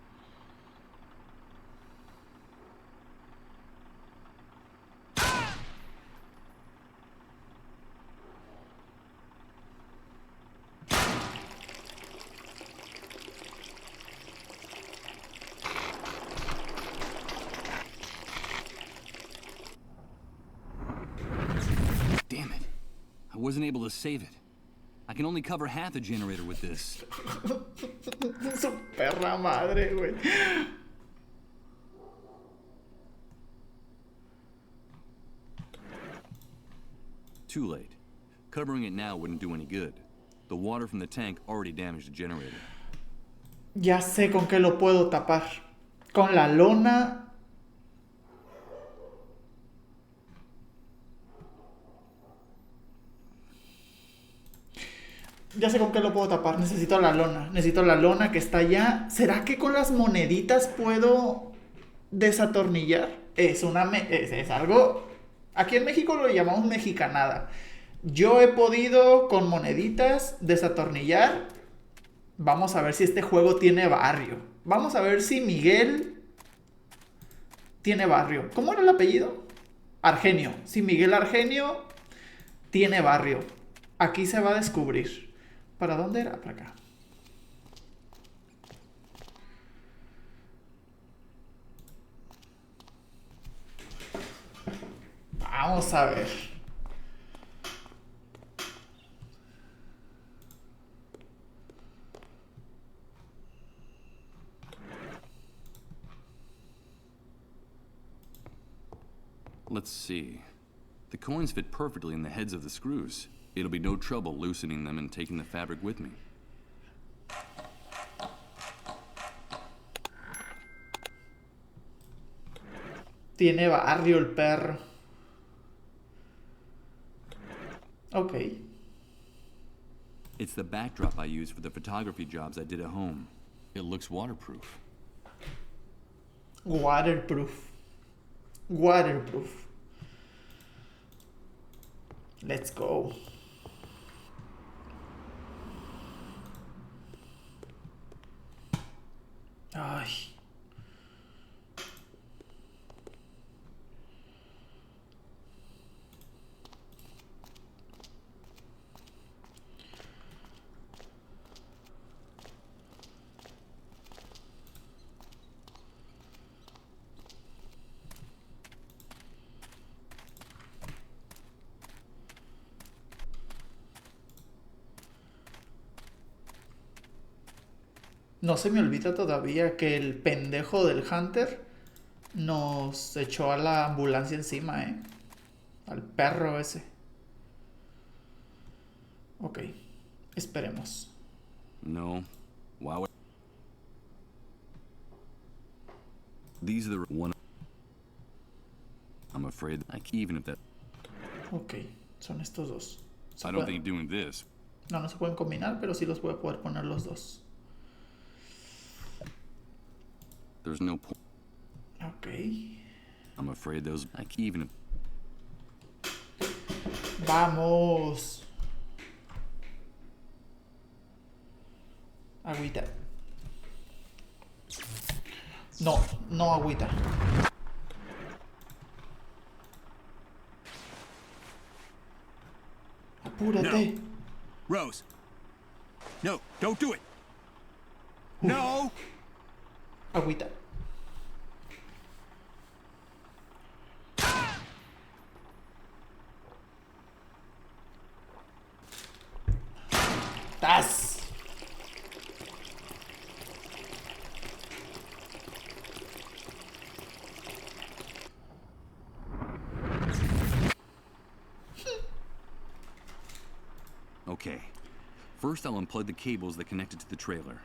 Damn it. I wasn't able to save it. I can only cover half the generator with this. Su perra madre, güey. Too late. Covering it now wouldn't do any good. The water from the tank already damaged the generator. Ya sé con qué lo puedo tapar. Con la lona. Ya sé con qué lo puedo tapar. Necesito la lona. Necesito la lona que está allá. ¿Será que con las moneditas puedo desatornillar? Es algo... Aquí en México lo llamamos mexicanada. Yo he podido con moneditas desatornillar. Vamos a ver si este juego tiene barrio. Vamos a ver si Miguel tiene barrio. ¿Cómo era el apellido? Argenio. Si Miguel Argenio tiene barrio. Aquí se va a descubrir. ¿Para dónde era? Para acá. Vamos a ver. Let's see. The coins fit perfectly in the heads of the screws. It'll be no trouble loosening them and taking the fabric with me. Tiene barrio el perro. Ok. It's the backdrop I use for the photography jobs I did at home. It looks waterproof. Waterproof. Waterproof. Let's go. Ay. No se me olvida todavía que el pendejo del Hunter nos echó a la ambulancia encima, ¿eh? Al perro ese. Ok, esperemos. No. Wow. These are the one. I'm afraid, like, even if that. Ok, son estos dos. I don't think doing this. No se pueden combinar, pero sí los voy a poder poner los dos. There's no point. Ok. I'm afraid those, like, even if. Vamos. Agüita. No agüita. Apúrate. No. Rose. No, don't do it. No. Agüita. ¡Tas! Okay. First, I'll unplug the cables that connected to the trailer.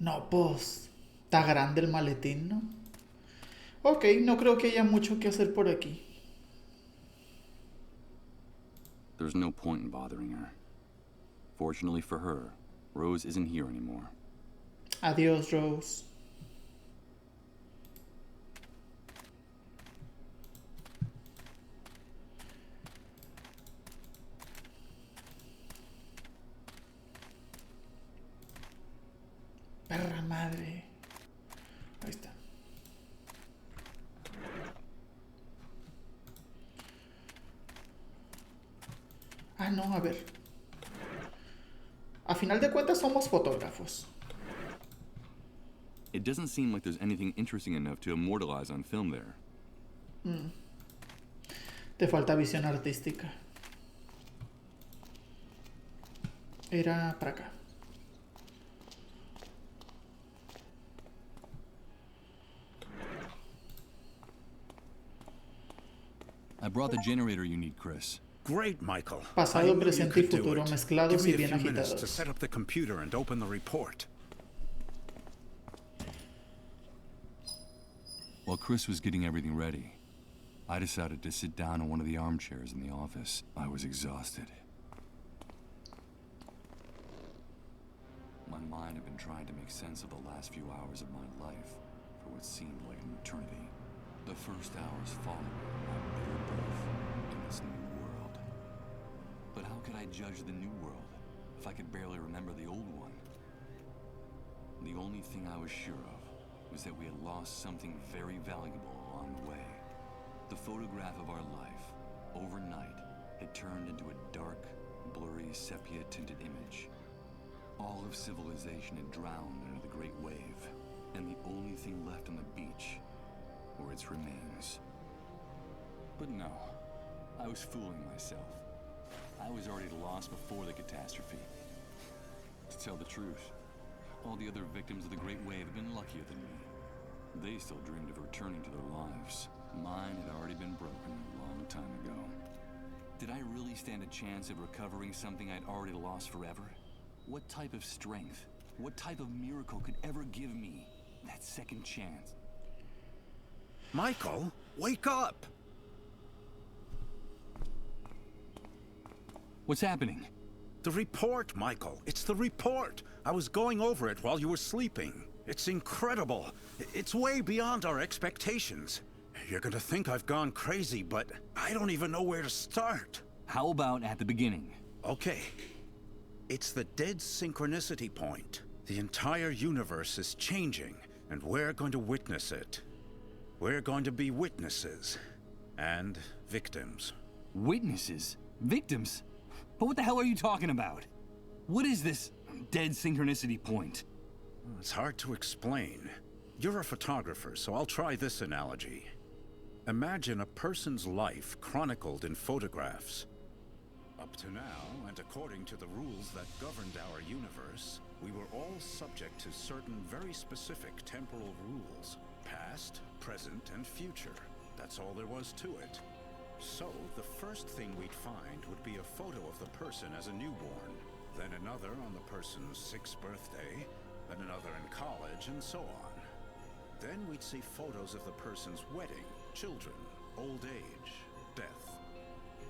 No, pues, está grande el maletín, ¿no? Ok, no creo que haya mucho que hacer por aquí. There's no point in bothering her. Fortunately for her, Rose isn't here anymore. Adiós, Rose. Perra madre. Ahí está. Ah, no, a ver. A final de cuentas somos fotógrafos. It doesn't seem like there's anything interesting enough to immortalize on film there. Te falta visión artística. Era para acá. I brought the generator you need, Chris. Great, Michael. Pasado, I knew presente you y could do futuro it. mezclados Give me y bien a few minutes to agitados. set up the computer and open the report. While Chris was getting everything ready, I decided to sit down in one of the armchairs in the office. I was exhausted. My mind had been trying to make sense of the last few hours of my life for what seemed like an eternity. The first hours following my bitter birth in this new world. But how could I judge the new world if I could barely remember the old one? The only thing I was sure of was that we had lost something very valuable along the way. The photograph of our life, overnight, had turned into a dark, blurry, sepia-tinted image. All of civilization had drowned under the Great Wave, and the only thing left on the beach were its remains. But no, I was fooling myself. I was already lost before the catastrophe. To tell the truth, all the other victims of the Great Wave had been luckier than me. They still dreamed of returning to their lives. Mine had already been broken a long time ago. Did I really stand a chance of recovering something I'd already lost forever? What type of strength, what type of miracle could ever give me that second chance? Michael, wake up! What's happening? The report, Michael. It's the report. I was going over it while you were sleeping. It's incredible. It's way beyond our expectations. You're gonna think I've gone crazy, but I don't even know where to start. How about at the beginning? Okay. It's the dead synchronicity point. The entire universe is changing, and we're going to witness it. We're going to be witnesses. And victims. Witnesses? Victims? But what the hell are you talking about? What is this dead synchronicity point? It's hard to explain. You're a photographer, so I'll try this analogy. Imagine a person's life chronicled in photographs. Up to now, and according to the rules that governed our universe, we were all subject to certain very specific temporal rules. Past, present, and future. That's all there was to it. So, the first thing we'd find would be a photo of the person as a newborn, then another on the person's 6th birthday, then another in college, and so on. Then we'd see photos of the person's wedding, children, old age, death.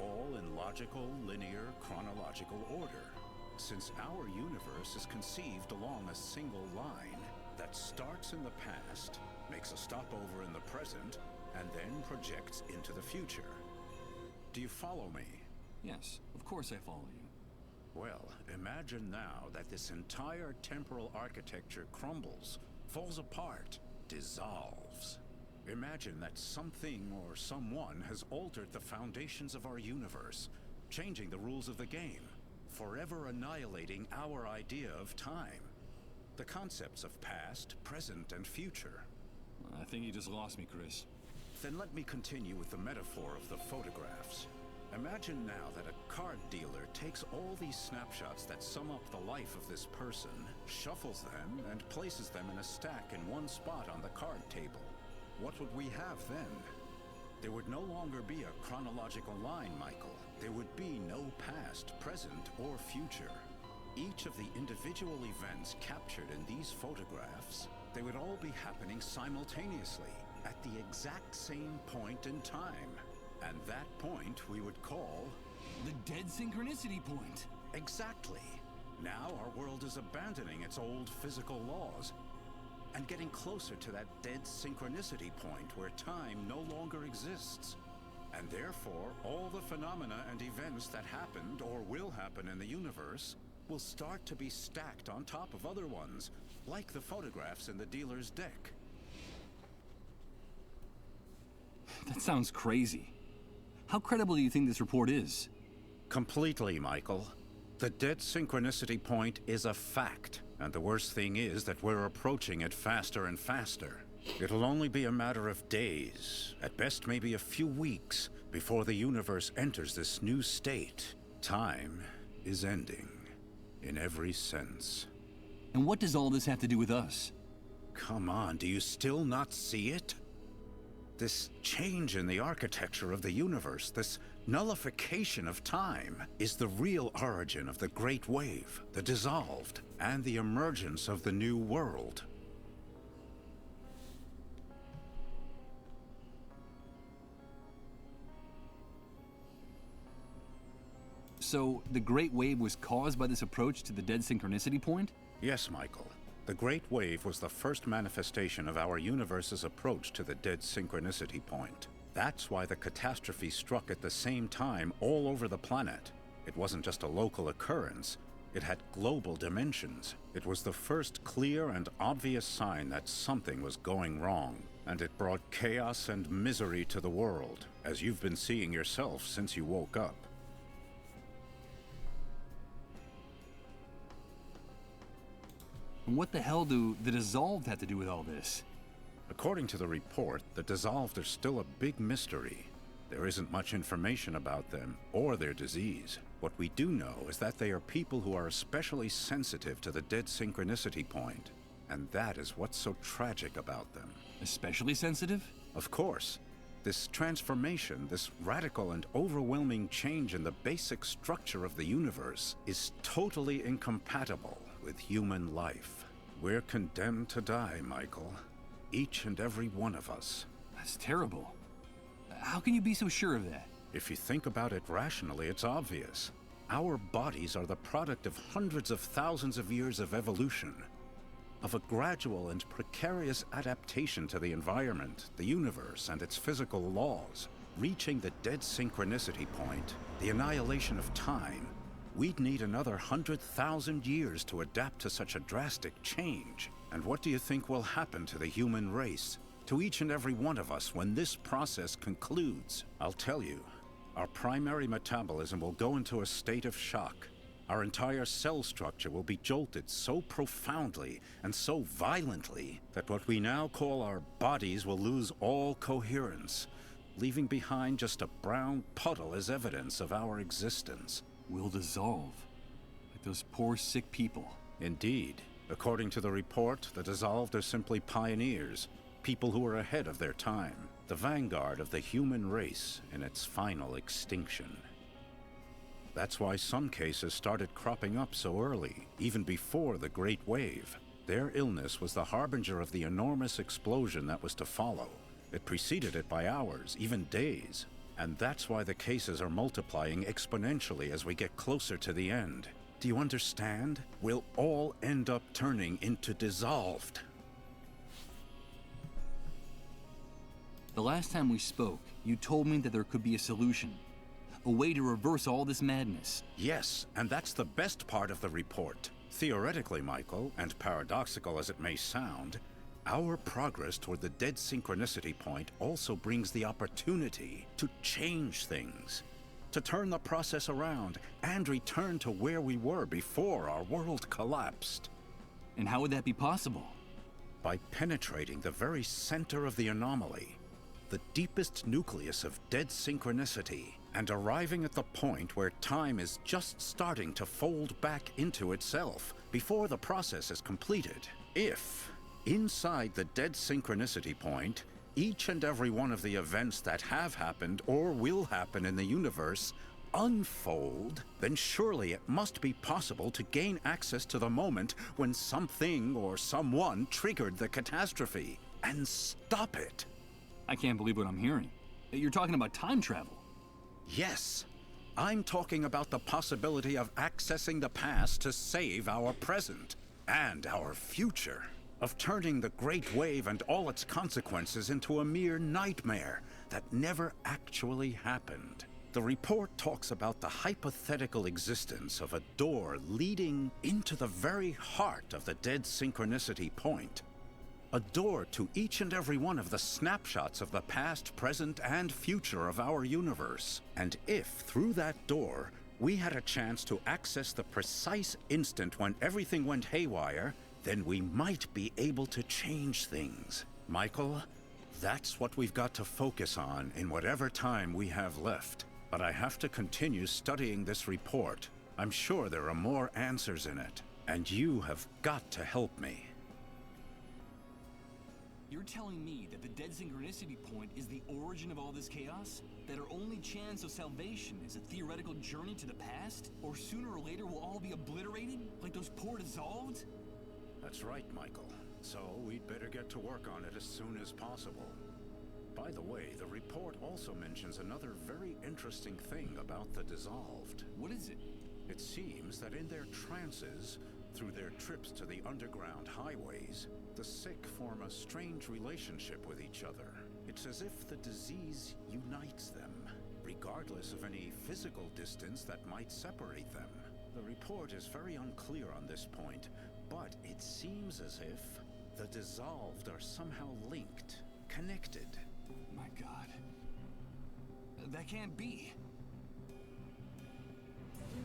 All in logical, linear, chronological order. Since our universe is conceived along a single line that starts in the past, makes a stopover in the present, and then projects into the future. Do you follow me? Yes, of course I follow you. Well, imagine now that this entire temporal architecture crumbles, falls apart, dissolves. Imagine that something or someone has altered the foundations of our universe, changing the rules of the game, forever annihilating our idea of time. The concepts of past, present, and future. I think you just lost me, Chris. Then let me continue with the metaphor of the photographs. Imagine now that a card dealer takes all these snapshots that sum up the life of this person, shuffles them, and places them in a stack in one spot on the card table. What would we have then? There would no longer be a chronological line, Michael. There would be no past, present, or future. Each of the individual events captured in these photographs, they would all be happening simultaneously, at the exact same point in time. And that point we would call... the dead synchronicity point. Exactly. Now our world is abandoning its old physical laws and getting closer to that dead synchronicity point where time no longer exists. And therefore, all the phenomena and events that happened or will happen in the universe will start to be stacked on top of other ones, like the photographs in the dealer's deck. That sounds crazy. How credible do you think this report is? Completely, Michael. The dead synchronicity point is a fact, and the worst thing is that we're approaching it faster and faster. It'll only be a matter of days, at best maybe a few weeks, before the universe enters this new state. Time is ending, in every sense. And what does all this have to do with us? Come on, do you still not see it? This change in the architecture of the universe, this nullification of time, is the real origin of the Great Wave, the dissolved, and the emergence of the New World. So, the Great Wave was caused by this approach to the dead synchronicity point? Yes, Michael. The Great Wave was the first manifestation of our universe's approach to the dead synchronicity point. That's why the catastrophe struck at the same time all over the planet. It wasn't just a local occurrence. It had global dimensions. It was the first clear and obvious sign that something was going wrong, and it brought chaos and misery to the world, as you've been seeing yourself since you woke up. And what the hell do the dissolved have to do with all this? According to the report, the dissolved are still a big mystery. There isn't much information about them or their disease. What we do know is that they are people who are especially sensitive to the dead synchronicity point. And that is what's so tragic about them. Especially sensitive? Of course. This transformation, this radical and overwhelming change in the basic structure of the universe is totally incompatible with human life. We're condemned to die, Michael. Each and every one of us. That's terrible. How can you be so sure of that? If you think about it rationally, it's obvious. Our bodies are the product of hundreds of thousands of years of evolution, of a gradual and precarious adaptation to the environment, the universe, and its physical laws. Reaching the dead synchronicity point, the annihilation of time, we'd need another 100,000 years to adapt to such a drastic change. And what do you think will happen to the human race, to each and every one of us, when this process concludes? I'll tell you, our primary metabolism will go into a state of shock. Our entire cell structure will be jolted so profoundly and so violently that what we now call our bodies will lose all coherence, leaving behind just a brown puddle as evidence of our existence. We'll dissolve, like those poor sick people. Indeed. According to the report, the dissolved are simply pioneers, people who are ahead of their time, the vanguard of the human race in its final extinction. That's why some cases started cropping up so early, even before the Great Wave. Their illness was the harbinger of the enormous explosion that was to follow. It preceded it by hours, even days. And that's why the cases are multiplying exponentially as we get closer to the end. Do you understand? We'll all end up turning into dissolved. The last time we spoke, you told me that there could be a solution. A way to reverse all this madness. Yes, and that's the best part of the report. Theoretically, Michael, and paradoxical as it may sound, our progress toward the dead synchronicity point also brings the opportunity to change things, to turn the process around and return to where we were before our world collapsed. And how would that be possible? By penetrating the very center of the anomaly, the deepest nucleus of dead synchronicity, and arriving at the point where time is just starting to fold back into itself before the process is completed. If, inside the dead synchronicity point, each and every one of the events that have happened or will happen in the universe unfold, then surely it must be possible to gain access to the moment when something or someone triggered the catastrophe and stop it. I can't believe what I'm hearing. You're talking about time travel. Yes. I'm talking about the possibility of accessing the past to save our present and our future. Of turning the Great Wave and all its consequences into a mere nightmare that never actually happened. The report talks about the hypothetical existence of a door leading into the very heart of the dead synchronicity point. A door to each and every one of the snapshots of the past, present, and future of our universe. And if, through that door, we had a chance to access the precise instant when everything went haywire, then we might be able to change things. Michael, that's what we've got to focus on in whatever time we have left. But I have to continue studying this report. I'm sure there are more answers in it, and you have got to help me. You're telling me that the dead synchronicity point is the origin of all this chaos? That our only chance of salvation is a theoretical journey to the past? Or sooner or later we'll all be obliterated, like those poor dissolved? That's right, Michael. So we'd better get to work on it as soon as possible. By the way, the report also mentions another very interesting thing about the dissolved. What is it? It seems that in their trances, through their trips to the underground highways, the sick form a strange relationship with each other. It's as if the disease unites them, regardless of any physical distance that might separate them. The report is very unclear on this point, but it seems as if the dissolved are somehow linked, connected. My God. That can't be.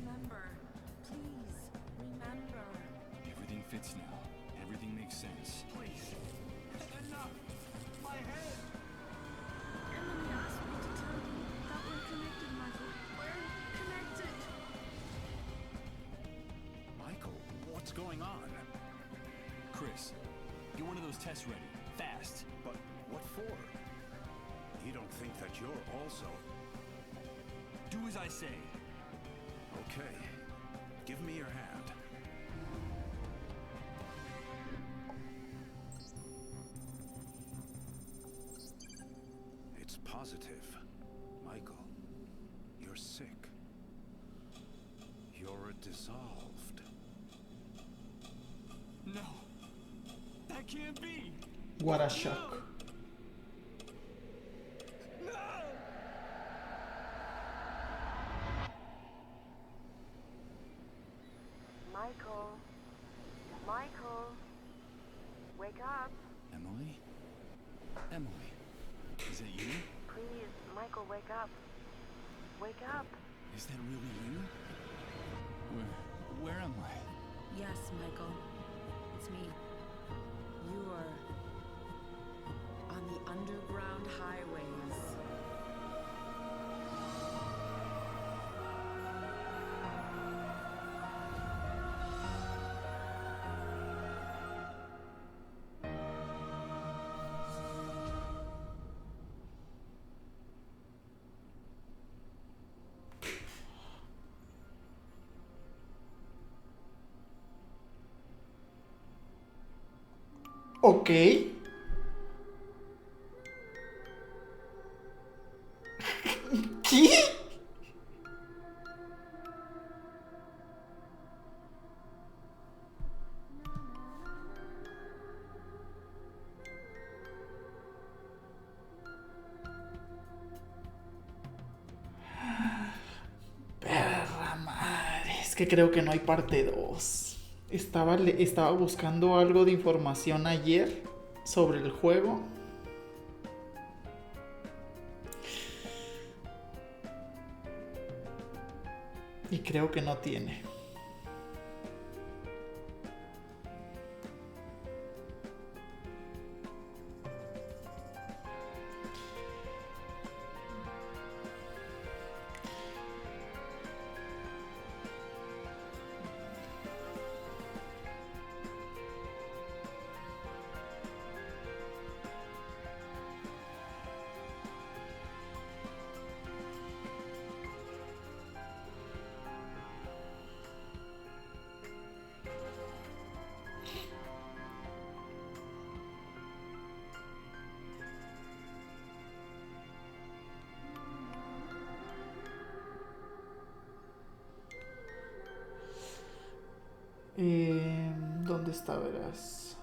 Remember, please, remember. Everything fits now. Everything makes sense. Please. Enough. My head. Emily asked me to tell you that we're connected, Michael. We're connected. Michael, what's going on? Chris, get one of those tests ready. Fast. But what for? You don't think that you're also... Do as I say. Okay. Give me your hand. It's positive. Michael, you're sick. dissolved. No. That can't be. What a shock. Michael, wake up. Emily? Emily, is that you? Please, Michael, wake up. Wake up. Is that really you? Where am I? Yes, Michael. It's me. You are on the underground highways. Ok. ¿Qué? Perra madre. Es que creo que no hay parte 2. Estaba buscando algo de información ayer sobre el juego. Y creo que no tiene. ¿Dónde está? Verás.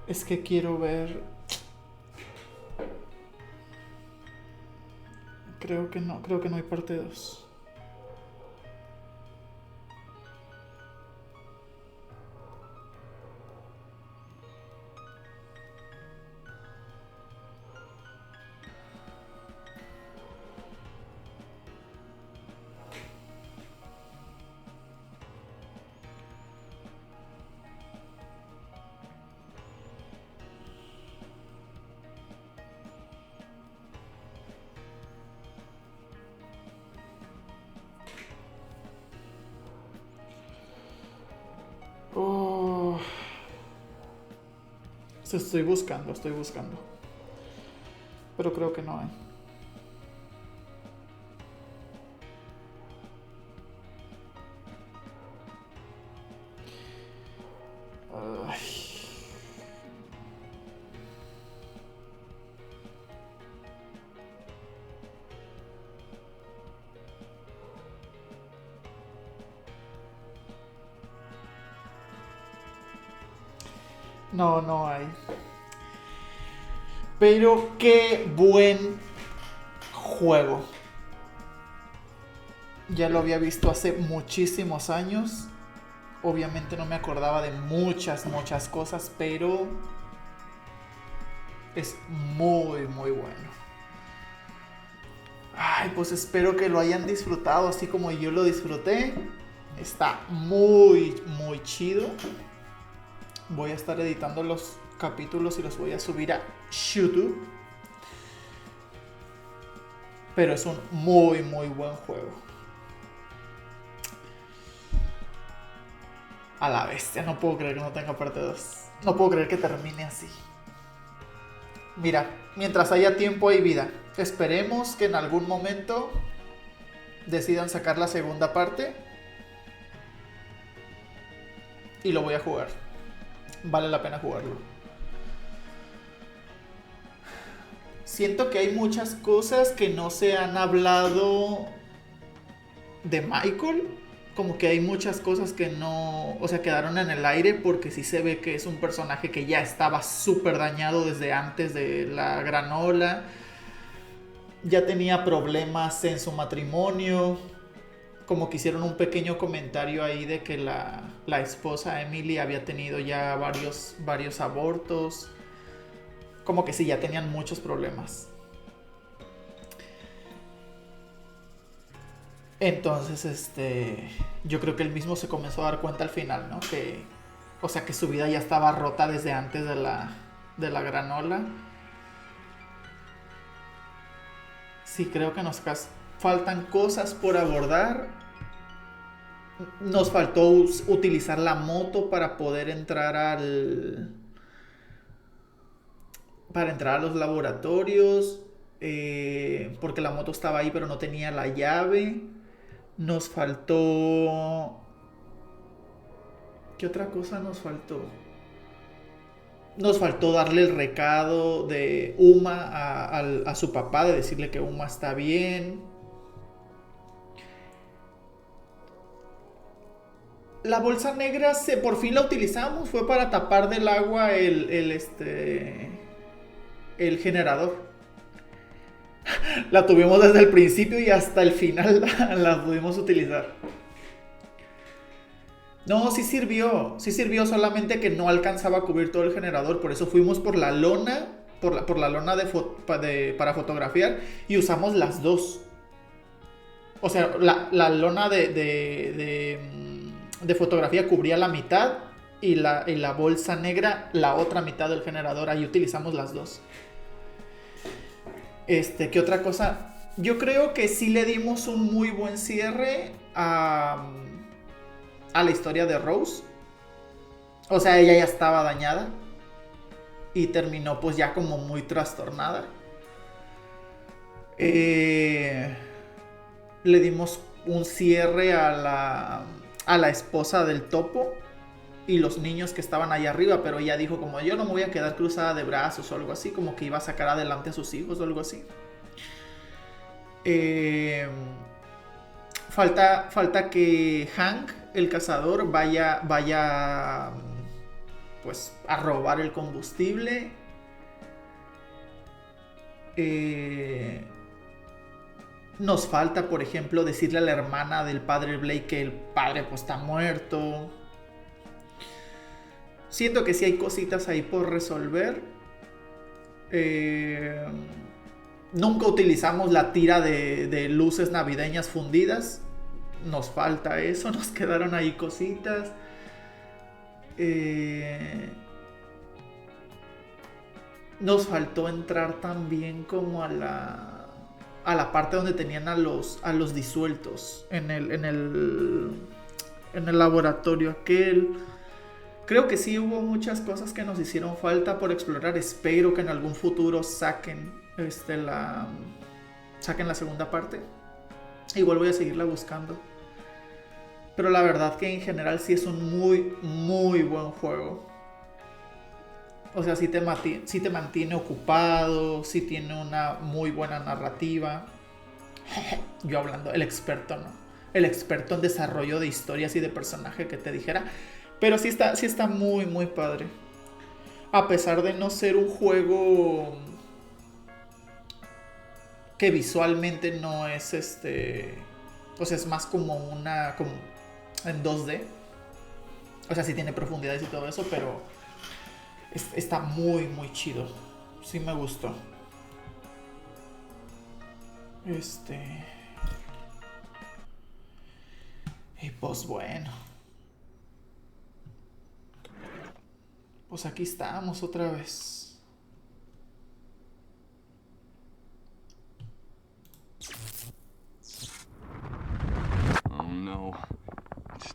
Es que quiero ver. Creo que no hay parte 2. Oh. Estoy buscando. Pero creo que no hay. Ay. No hay. Pero qué buen juego. Ya lo había visto hace muchísimos años. Obviamente no me acordaba de muchas cosas, pero es muy bueno. Ay, pues espero que lo hayan disfrutado así como yo lo disfruté. Está muy chido. Voy a estar editando los capítulos y los voy a subir a YouTube. Pero es un muy, muy buen juego. A la bestia, no puedo creer que no tenga parte 2. No puedo creer que termine así. Mira, mientras haya tiempo hay vida. Esperemos que en algún momento decidan sacar la segunda parte. Y lo voy a jugar. Vale la pena jugarlo. Siento que hay muchas cosas que no se han hablado de Michael. Como que hay muchas cosas que no, o sea, quedaron en el aire, porque sí se ve que es un personaje que ya estaba súper dañado desde antes de la gran ola. Ya tenía problemas en su matrimonio. Como que hicieron un pequeño comentario ahí de que la esposa Emily había tenido ya varios abortos. Como que sí, ya tenían muchos problemas. Entonces, yo creo que él mismo se comenzó a dar cuenta al final, ¿no? O sea, que su vida ya estaba rota desde antes de la gran ola. Sí, creo que faltan cosas por abordar. Nos faltó utilizar la moto para poder entrar para entrar a los laboratorios. Porque la moto estaba ahí, pero no tenía la llave. Nos faltó... ¿Qué otra cosa nos faltó? Nos faltó darle el recado de Uma a su papá, de decirle que Uma está bien. La bolsa negra por fin la utilizamos. Fue para tapar del agua el generador. La tuvimos desde el principio y hasta el final la pudimos utilizar. No, sí sirvió, solamente que no alcanzaba a cubrir todo el generador. Por eso fuimos por la lona, por la lona para fotografiar, y usamos las dos. O sea, la lona de fotografía cubría la mitad, y la bolsa negra la otra mitad del generador. Ahí utilizamos las dos. ¿Qué otra cosa? Yo creo que sí le dimos un muy buen cierre a la historia de Rose. O sea, ella ya estaba dañada y terminó pues ya como muy trastornada. Le dimos un cierre a la esposa del topo y los niños que estaban allá arriba, pero ella dijo como yo no me voy a quedar cruzada de brazos o algo así, como que iba a sacar adelante a sus hijos o algo así. Falta que Hank, el cazador, vaya pues a robar el combustible. Nos falta, por ejemplo, decirle a la hermana del padre Blake que el padre pues está muerto. Siento que sí hay cositas ahí por resolver. Nunca utilizamos la tira de luces navideñas fundidas. Nos falta eso, nos quedaron ahí cositas. Nos faltó entrar también como a la parte donde tenían a los disueltos en el laboratorio aquel. Creo que sí hubo muchas cosas que nos hicieron falta por explorar. Espero que en algún futuro saquen la segunda parte. Igual voy a seguirla buscando. Pero la verdad que en general sí es un muy, muy buen juego. O sea, sí te mantiene ocupado, sí tiene una muy buena narrativa. Yo hablando, el experto, ¿no? El experto en desarrollo de historias y de personaje que te dijera. Pero sí está muy, muy padre. A pesar de no ser un juego que visualmente no es o sea, es más como en 2D. O sea, sí tiene profundidades y todo eso, pero está muy, muy chido. Sí me gustó. Y pues bueno. Pues aquí estamos otra vez.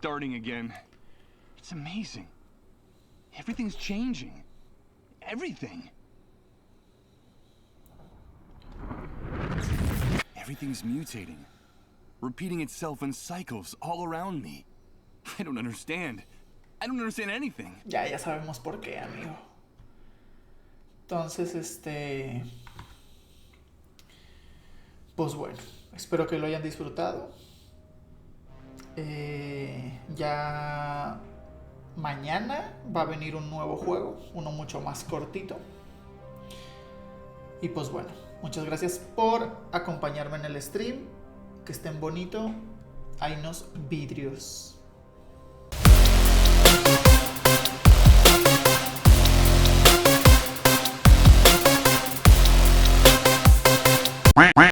starting again. It's amazing. Everything's changing. Everything. Everything's mutating. Repeating itself in cycles all around me. I don't understand. I don't understand anything. Ya sabemos por qué, amigo. Entonces, pues bueno, espero que lo hayan disfrutado. Ya mañana va a venir un nuevo juego, uno mucho más cortito. Y pues bueno, muchas gracias por acompañarme en el stream. Que estén bonito. Hay unos vidrios.